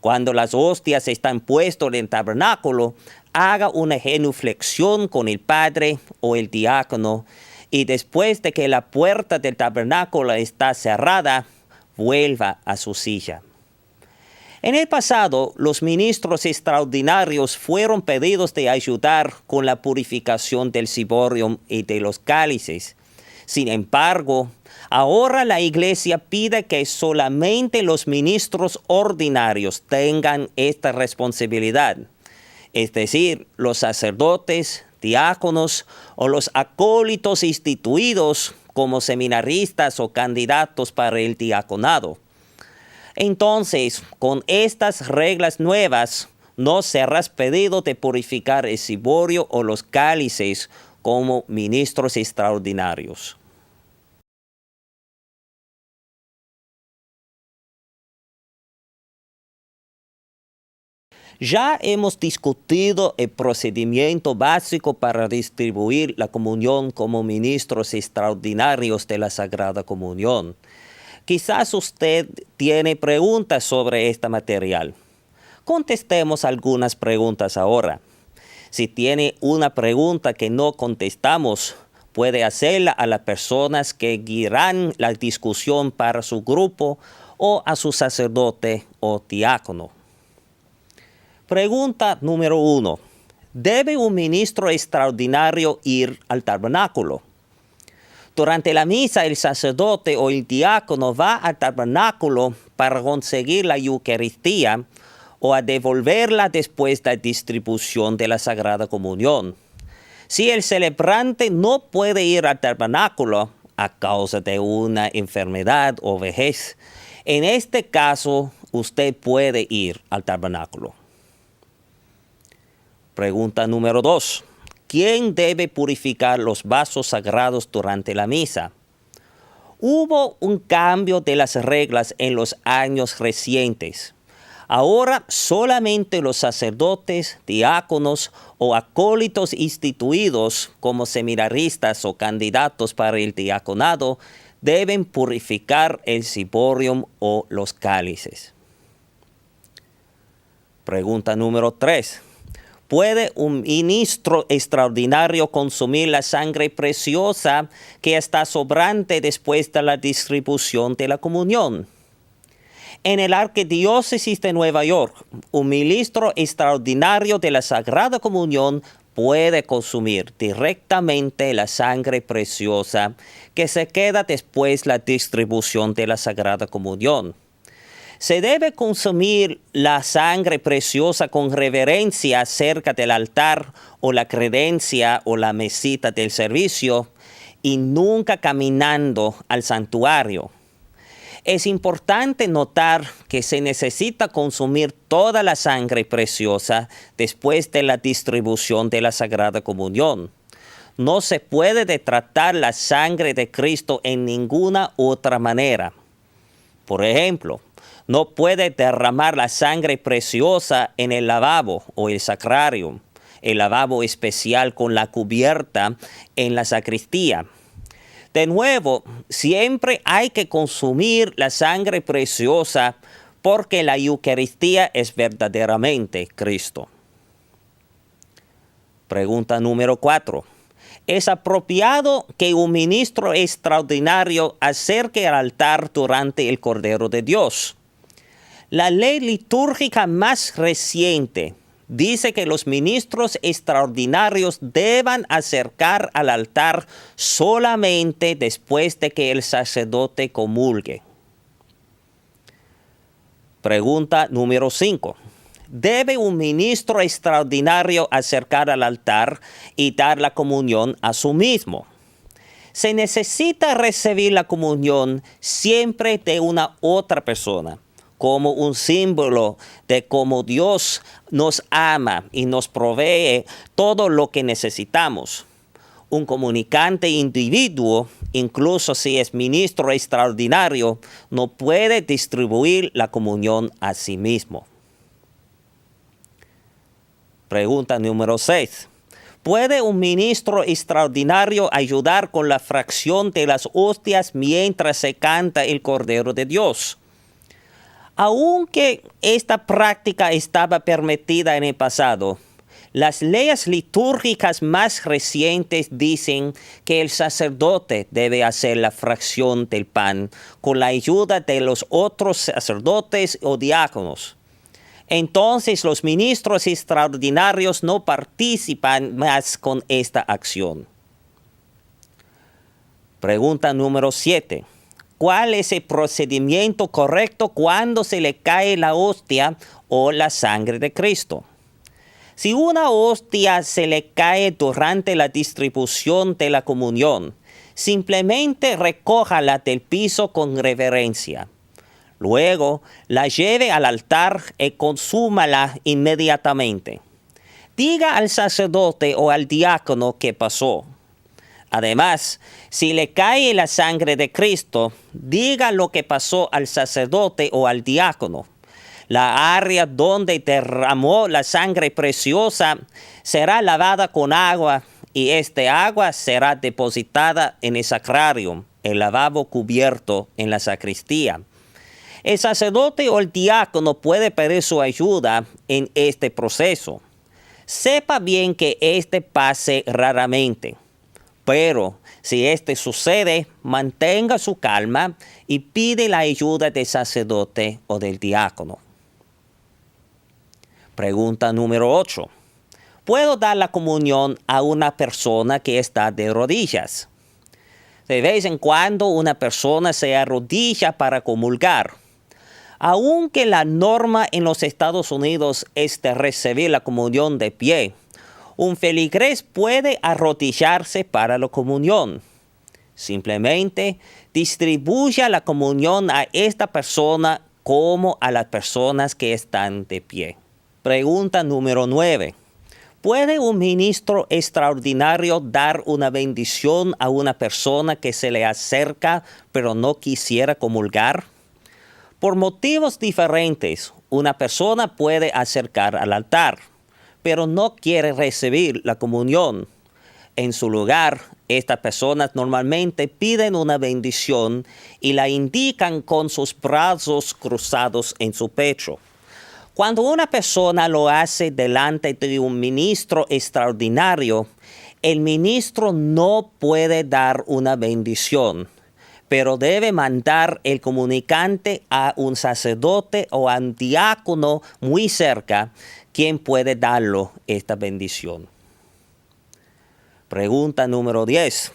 Speaker 2: Cuando las hostias están puestas en el tabernáculo, haga una genuflexión con el padre o el diácono y después de que la puerta del tabernáculo está cerrada, vuelva a su silla. En el pasado, los ministros extraordinarios fueron pedidos de ayudar con la purificación del ciborium y de los cálices. Sin embargo, ahora la Iglesia pide que solamente los ministros ordinarios tengan esta responsabilidad, es decir, los sacerdotes, diáconos o los acólitos instituidos como seminaristas o candidatos para el diaconado. Entonces, con estas reglas nuevas, no serás pedido de purificar el ciborio o los cálices como ministros extraordinarios. Ya hemos discutido el procedimiento básico para distribuir la comunión como ministros extraordinarios de la Sagrada Comunión. Quizás usted tiene preguntas sobre este material. Contestemos algunas preguntas ahora. Si tiene una pregunta que no contestamos, puede hacerla a las personas que guiarán la discusión para su grupo o a su sacerdote o diácono. Pregunta número 1. ¿Debe un ministro extraordinario ir al tabernáculo? Durante la misa, el sacerdote o el diácono va al tabernáculo para conseguir la Eucaristía o a devolverla después de la distribución de la Sagrada Comunión. Si el celebrante no puede ir al tabernáculo a causa de una enfermedad o vejez, en este caso usted puede ir al tabernáculo. Pregunta número 2. ¿Quién debe purificar los vasos sagrados durante la misa? Hubo un cambio de las reglas en los años recientes. Ahora solamente los sacerdotes, diáconos o acólitos instituidos como seminaristas o candidatos para el diaconado deben purificar el ciborium o los cálices. Pregunta número 3. ¿Puede un ministro extraordinario consumir la sangre preciosa que está sobrante después de la distribución de la comunión? En el Arquidiócesis de Nueva York, un ministro extraordinario de la Sagrada Comunión puede consumir directamente la sangre preciosa que se queda después de la distribución de la Sagrada Comunión. Se debe consumir la sangre preciosa con reverencia cerca del altar o la credencia o la mesita del servicio y nunca caminando al santuario. Es importante notar que se necesita consumir toda la sangre preciosa después de la distribución de la Sagrada Comunión. No se puede tratar la sangre de Cristo en ninguna otra manera. Por ejemplo, no puede derramar la sangre preciosa en el lavabo o el sacrario, el lavabo especial con la cubierta en la sacristía. De nuevo, siempre hay que consumir la sangre preciosa porque la Eucaristía es verdaderamente Cristo. Pregunta número 4. ¿Es apropiado que un ministro extraordinario acerque al altar durante el Cordero de Dios? La ley litúrgica más reciente dice que los ministros extraordinarios deban acercar al altar solamente después de que el sacerdote comulgue. Pregunta número 5. ¿Debe un ministro extraordinario acercar al altar y dar la comunión a sí mismo? Se necesita recibir la comunión siempre de una otra persona, como un símbolo de cómo Dios nos ama y nos provee todo lo que necesitamos. Un comunicante individuo, incluso si es ministro extraordinario, no puede distribuir la comunión a sí mismo. Pregunta número 6. ¿Puede un ministro extraordinario ayudar con la fracción de las hostias mientras se canta el Cordero de Dios? Aunque esta práctica estaba permitida en el pasado, las leyes litúrgicas más recientes dicen que el sacerdote debe hacer la fracción del pan con la ayuda de los otros sacerdotes o diáconos. Entonces los ministros extraordinarios no participan más con esta acción. Pregunta número 7. ¿Cuál es el procedimiento correcto cuando se le cae la hostia o la sangre de Cristo? Si una hostia se le cae durante la distribución de la comunión, simplemente recójala del piso con reverencia. Luego, la lleve al altar y consúmala inmediatamente. Diga al sacerdote o al diácono qué pasó. Además, si le cae la sangre de Cristo, diga lo que pasó al sacerdote o al diácono. La área donde derramó la sangre preciosa será lavada con agua y este agua será depositada en el sacrario, el lavabo cubierto en la sacristía. El sacerdote o el diácono puede pedir su ayuda en este proceso. Sepa bien que este pase raramente, pero si este sucede, mantenga su calma y pide la ayuda del sacerdote o del diácono. Pregunta número 8. ¿Puedo dar la comunión a una persona que está de rodillas? De vez en cuando una persona se arrodilla para comulgar. Aunque la norma en los Estados Unidos es de recibir la comunión de pie, un feligrés puede arrodillarse para la comunión. Simplemente distribuya la comunión a esta persona como a las personas que están de pie. Pregunta número 9. ¿Puede un ministro extraordinario dar una bendición a una persona que se le acerca pero no quisiera comulgar? Por motivos diferentes, una persona puede acercar al altar, pero no quiere recibir la comunión. En su lugar, estas personas normalmente piden una bendición y la indican con sus brazos cruzados en su pecho. Cuando una persona lo hace delante de un ministro extraordinario, el ministro no puede dar una bendición, pero debe mandar el comunicante a un sacerdote o a un diácono muy cerca, quien puede darlo esta bendición. Pregunta número 10.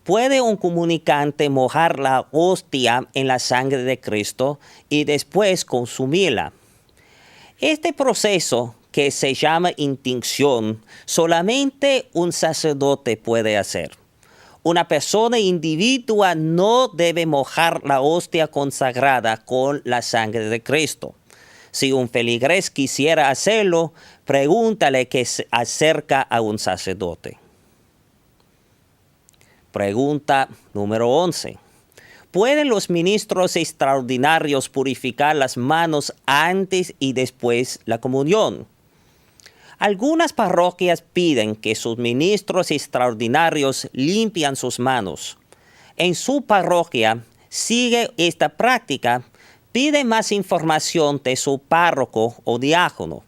Speaker 2: ¿Puede un comunicante mojar la hostia en la sangre de Cristo y después consumirla? Este proceso, que se llama intinción, solamente un sacerdote puede hacer. Una persona individua no debe mojar la hostia consagrada con la sangre de Cristo. Si un feligrés quisiera hacerlo, pregúntale que se acerca a un sacerdote. Pregunta número 11. ¿Pueden los ministros extraordinarios purificar las manos antes y después la comunión? Algunas parroquias piden que sus ministros extraordinarios limpian sus manos. En su parroquia sigue esta práctica, pide más información de su párroco o diácono.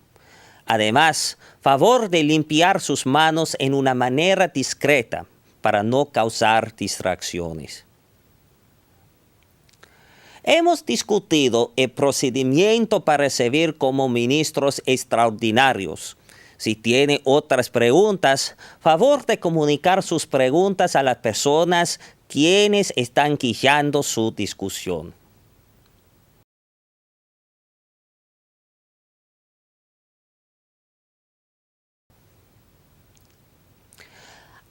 Speaker 2: Además, favor de limpiar sus manos en una manera discreta para no causar distracciones. Hemos discutido el procedimiento para servir como ministros extraordinarios. Si tiene otras preguntas, favor de comunicar sus preguntas a las personas quienes están guiando su discusión.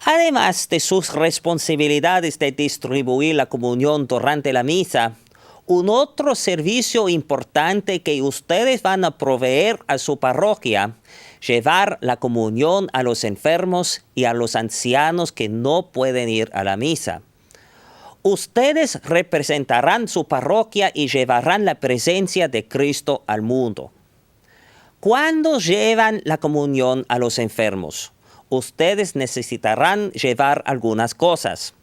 Speaker 2: Además de sus responsabilidades de distribuir la comunión durante la misa, un otro servicio importante que ustedes van a proveer a su parroquia, llevar la comunión a los enfermos y a los ancianos que no pueden ir a la misa. Ustedes representarán su parroquia y llevarán la presencia de Cristo al mundo. Cuando llevan la comunión a los enfermos, ustedes necesitarán llevar algunas cosas.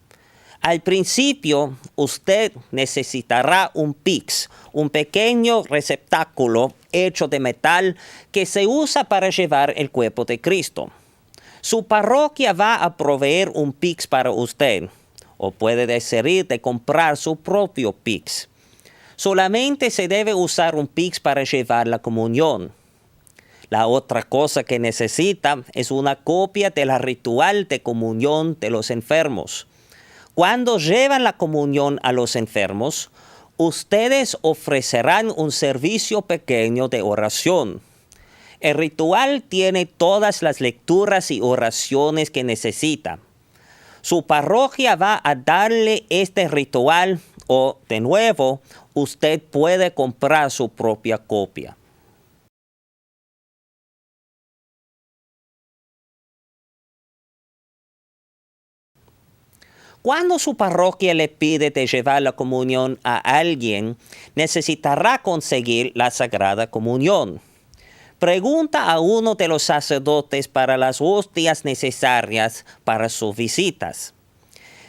Speaker 2: Al principio, usted necesitará un PIX, un pequeño receptáculo hecho de metal que se usa para llevar el cuerpo de Cristo. Su parroquia va a proveer un PIX para usted, o puede decidir de comprar su propio PIX. Solamente se debe usar un PIX para llevar la comunión. La otra cosa que necesita es una copia de la ritual de comunión de los enfermos. Cuando llevan la comunión a los enfermos, ustedes ofrecerán un servicio pequeño de oración. El ritual tiene todas las lecturas y oraciones que necesita. Su parroquia va a darle este ritual o, de nuevo, usted puede comprar su propia copia. Cuando su parroquia le pide de llevar la comunión a alguien, necesitará conseguir la Sagrada Comunión. Pregunta a uno de los sacerdotes para las hostias necesarias para sus visitas.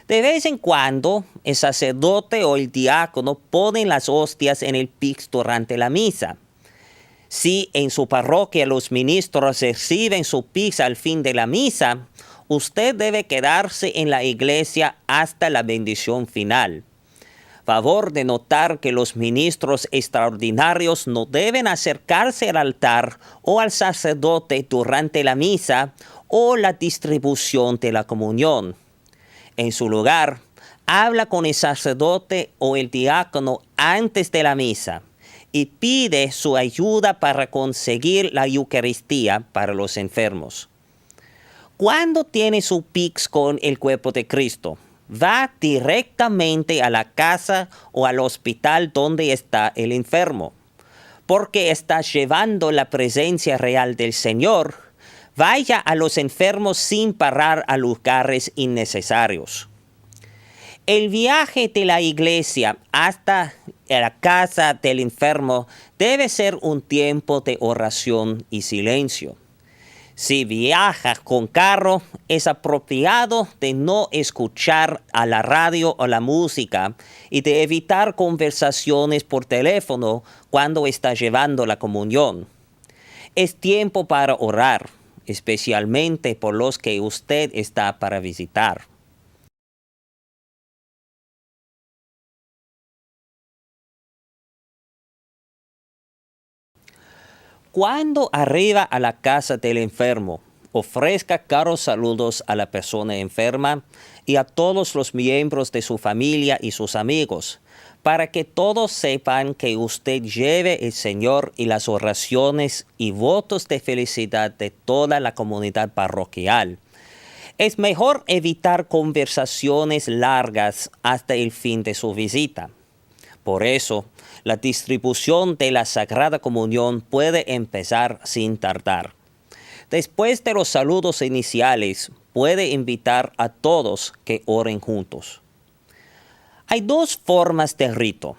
Speaker 2: De vez en cuando, el sacerdote o el diácono ponen las hostias en el pix durante la misa. Si en su parroquia los ministros reciben su pix al fin de la misa, usted debe quedarse en la iglesia hasta la bendición final. Favor de notar que los ministros extraordinarios no deben acercarse al altar o al sacerdote durante la misa o la distribución de la comunión. En su lugar, habla con el sacerdote o el diácono antes de la misa y pide su ayuda para conseguir la Eucaristía para los enfermos. Cuando tiene su pix con el cuerpo de Cristo, va directamente a la casa o al hospital donde está el enfermo. Porque está llevando la presencia real del Señor, vaya a los enfermos sin parar a lugares innecesarios. El viaje de la iglesia hasta la casa del enfermo debe ser un tiempo de oración y silencio. Si viaja con carro, es apropiado de no escuchar a la radio o la música y de evitar conversaciones por teléfono cuando está llevando la comunión. Es tiempo para orar, especialmente por los que usted está para visitar. Cuando arriba a la casa del enfermo, ofrezca caros saludos a la persona enferma y a todos los miembros de su familia y sus amigos, para que todos sepan que usted lleve el Señor y las oraciones y votos de felicidad de toda la comunidad parroquial. Es mejor evitar conversaciones largas hasta el fin de su visita. Por eso, la distribución de la Sagrada Comunión puede empezar sin tardar. Después de los saludos iniciales, puede invitar a todos que oren juntos. Hay dos formas de rito,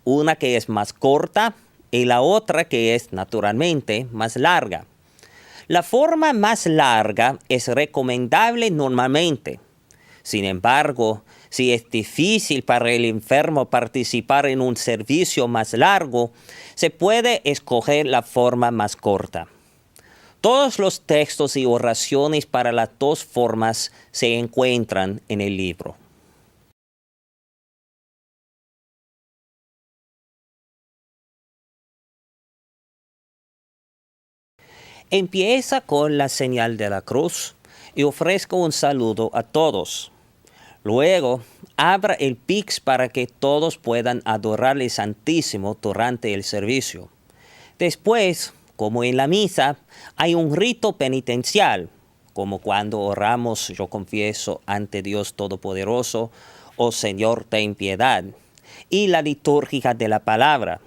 Speaker 2: una que es más corta y la otra que es naturalmente más larga. La forma más larga es recomendable normalmente. Sin embargo, si es difícil para el enfermo participar en un servicio más largo, se puede escoger la forma más corta. Todos los textos y oraciones para las dos formas se encuentran en el libro. Empieza con la señal de la cruz y ofrezca un saludo a todos. Luego, abra el pix para que todos puedan adorar al Santísimo durante el servicio. Después, como en la misa, hay un rito penitencial, como cuando oramos yo confieso ante Dios Todopoderoso, oh Señor, ten piedad, y la litúrgica de la palabra.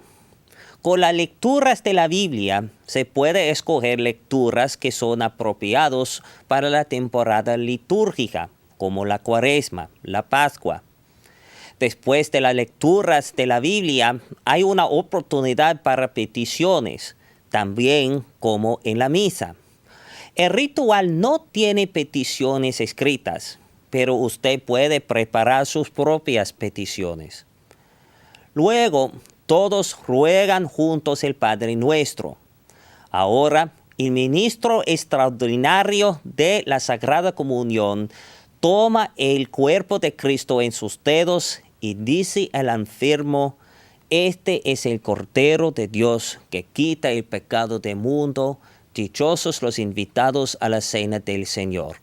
Speaker 2: Con las lecturas de la Biblia se puede escoger lecturas que son apropiados para la temporada litúrgica, como la Cuaresma, la Pascua. Después de las lecturas de la Biblia, hay una oportunidad para peticiones, también como en la misa. El ritual no tiene peticiones escritas, pero usted puede preparar sus propias peticiones. Luego, todos ruegan juntos el Padre Nuestro. Ahora, el ministro extraordinario de la Sagrada Comunión toma el cuerpo de Cristo en sus dedos y dice al enfermo: este es el Cordero de Dios que quita el pecado del mundo. Dichosos los invitados a la cena del Señor.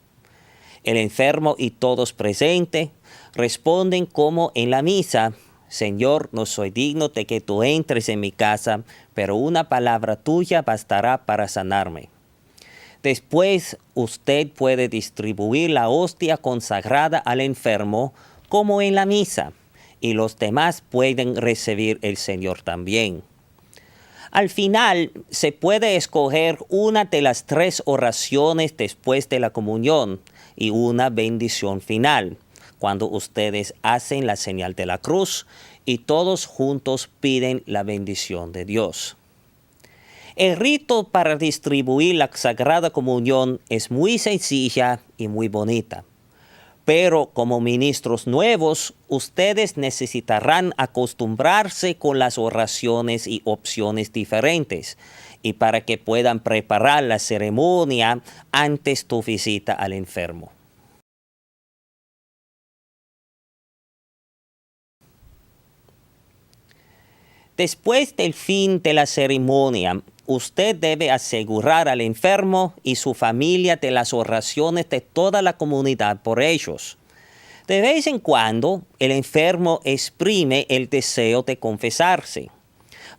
Speaker 2: El enfermo y todos presentes responden como en la misa: Señor, no soy digno de que tú entres en mi casa, pero una palabra tuya bastará para sanarme. Después, usted puede distribuir la hostia consagrada al enfermo como en la misa y los demás pueden recibir el Señor también. Al final, se puede escoger una de las 3 oraciones después de la comunión y una bendición final, cuando ustedes hacen la señal de la cruz y todos juntos piden la bendición de Dios. El rito para distribuir la Sagrada Comunión es muy sencilla y muy bonita. Pero como ministros nuevos, ustedes necesitarán acostumbrarse con las oraciones y opciones diferentes, y para que puedan preparar la ceremonia antes tu visita al enfermo. Después del fin de la ceremonia, usted debe asegurar al enfermo y su familia de las oraciones de toda la comunidad por ellos. De vez en cuando, el enfermo exprime el deseo de confesarse.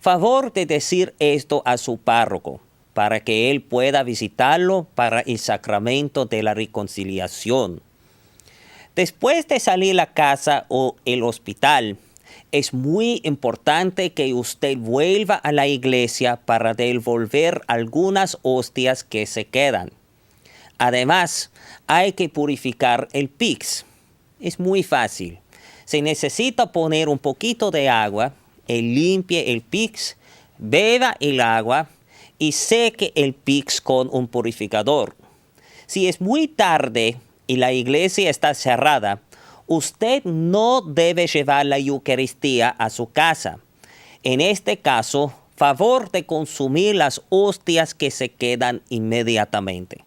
Speaker 2: Favor de decir esto a su párroco, para que él pueda visitarlo para el sacramento de la reconciliación. Después de salir a la casa o el hospital, es muy importante que usted vuelva a la iglesia para devolver algunas hostias que se quedan. Además, hay que purificar el PIX. Es muy fácil. Se necesita poner un poquito de agua, limpie el PIX, beba el agua y seque el PIX con un purificador. Si es muy tarde y la iglesia está cerrada, usted no debe llevar la Eucaristía a su casa. En este caso, favor de consumir las hostias que se quedan inmediatamente.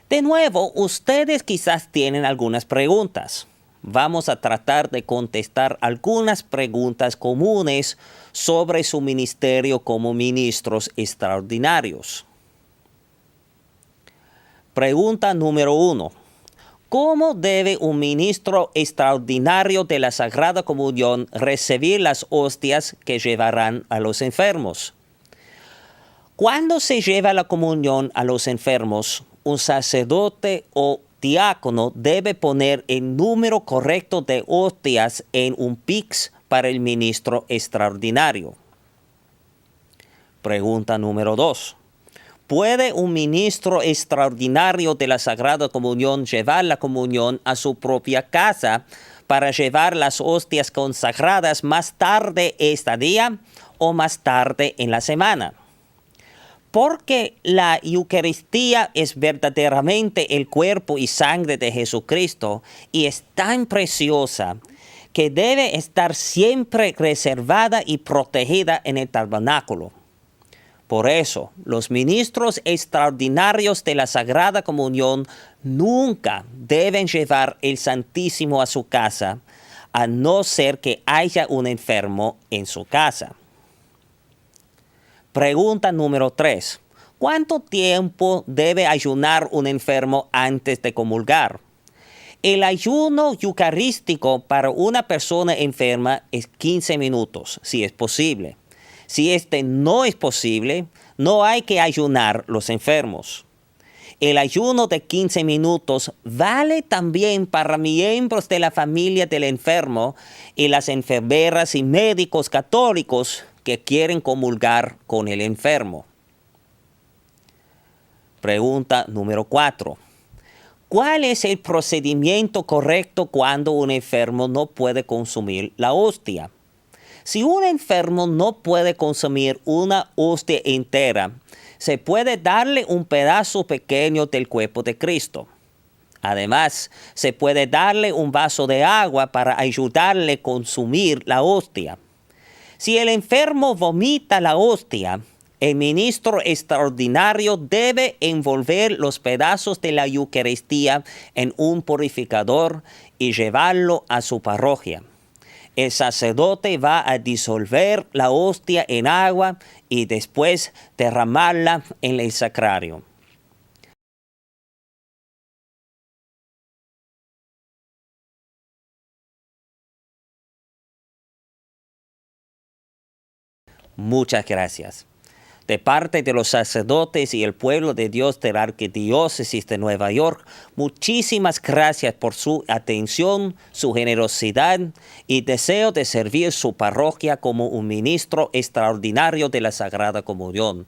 Speaker 2: De nuevo, ustedes quizás tienen algunas preguntas. Vamos a tratar de contestar algunas preguntas comunes sobre su ministerio como ministros extraordinarios. Pregunta número 1. ¿Cómo debe un ministro extraordinario de la Sagrada Comunión recibir las hostias que llevarán a los enfermos? Cuando se lleva la comunión a los enfermos, un sacerdote o diácono debe poner el número correcto de hostias en un PIX para el ministro extraordinario. Pregunta número 2. ¿Puede un ministro extraordinario de la Sagrada Comunión llevar la comunión a su propia casa para llevar las hostias consagradas más tarde este día o más tarde en la semana? Porque la Eucaristía es verdaderamente el cuerpo y sangre de Jesucristo y es tan preciosa que debe estar siempre reservada y protegida en el tabernáculo. Por eso, los ministros extraordinarios de la Sagrada Comunión nunca deben llevar el Santísimo a su casa, a no ser que haya un enfermo en su casa. Pregunta número 3. ¿Cuánto tiempo debe ayunar un enfermo antes de comulgar? El ayuno eucarístico para una persona enferma es 15 minutos, si es posible. Si este no es posible, no hay que ayunar los enfermos. El ayuno de 15 minutos vale también para miembros de la familia del enfermo y las enfermeras y médicos católicos que quieren comulgar con el enfermo. Pregunta número 4. ¿Cuál es el procedimiento correcto cuando un enfermo no puede consumir la hostia? Si un enfermo no puede consumir una hostia entera, se puede darle un pedazo pequeño del cuerpo de Cristo. Además, se puede darle un vaso de agua para ayudarle a consumir la hostia. Si el enfermo vomita la hostia, el ministro extraordinario debe envolver los pedazos de la Eucaristía en un purificador y llevarlo a su parroquia. El sacerdote va a disolver la hostia en agua y después derramarla en el sacrario. Muchas gracias. de parte de los sacerdotes y el pueblo de Dios de la Arquidiócesis de Nueva York, muchísimas gracias por su atención, su generosidad y deseo de servir su parroquia como un ministro extraordinario de la Sagrada Comunión.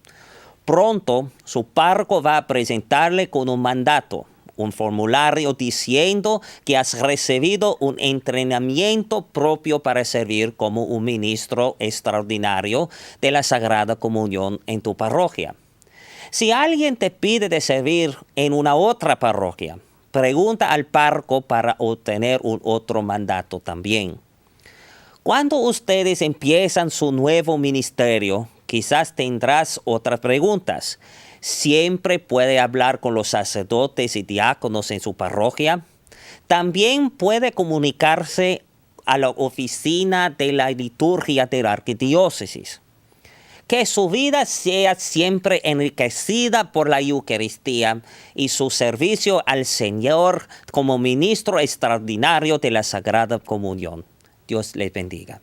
Speaker 2: Pronto, su párroco va a presentarle con un mandato, un formulario diciendo que has recibido un entrenamiento propio para servir como un ministro extraordinario de la Sagrada Comunión en tu parroquia. Si alguien te pide de servir en una otra parroquia, pregunta al párroco para obtener un otro mandato también. Cuando ustedes empiezan su nuevo ministerio, quizás tendrás otras preguntas. Siempre puede hablar con los sacerdotes y diáconos en su parroquia. También puede comunicarse a la oficina de la liturgia de la arquidiócesis. Que su vida sea siempre enriquecida por la Eucaristía y su servicio al Señor como ministro extraordinario de la Sagrada Comunión. Dios les bendiga.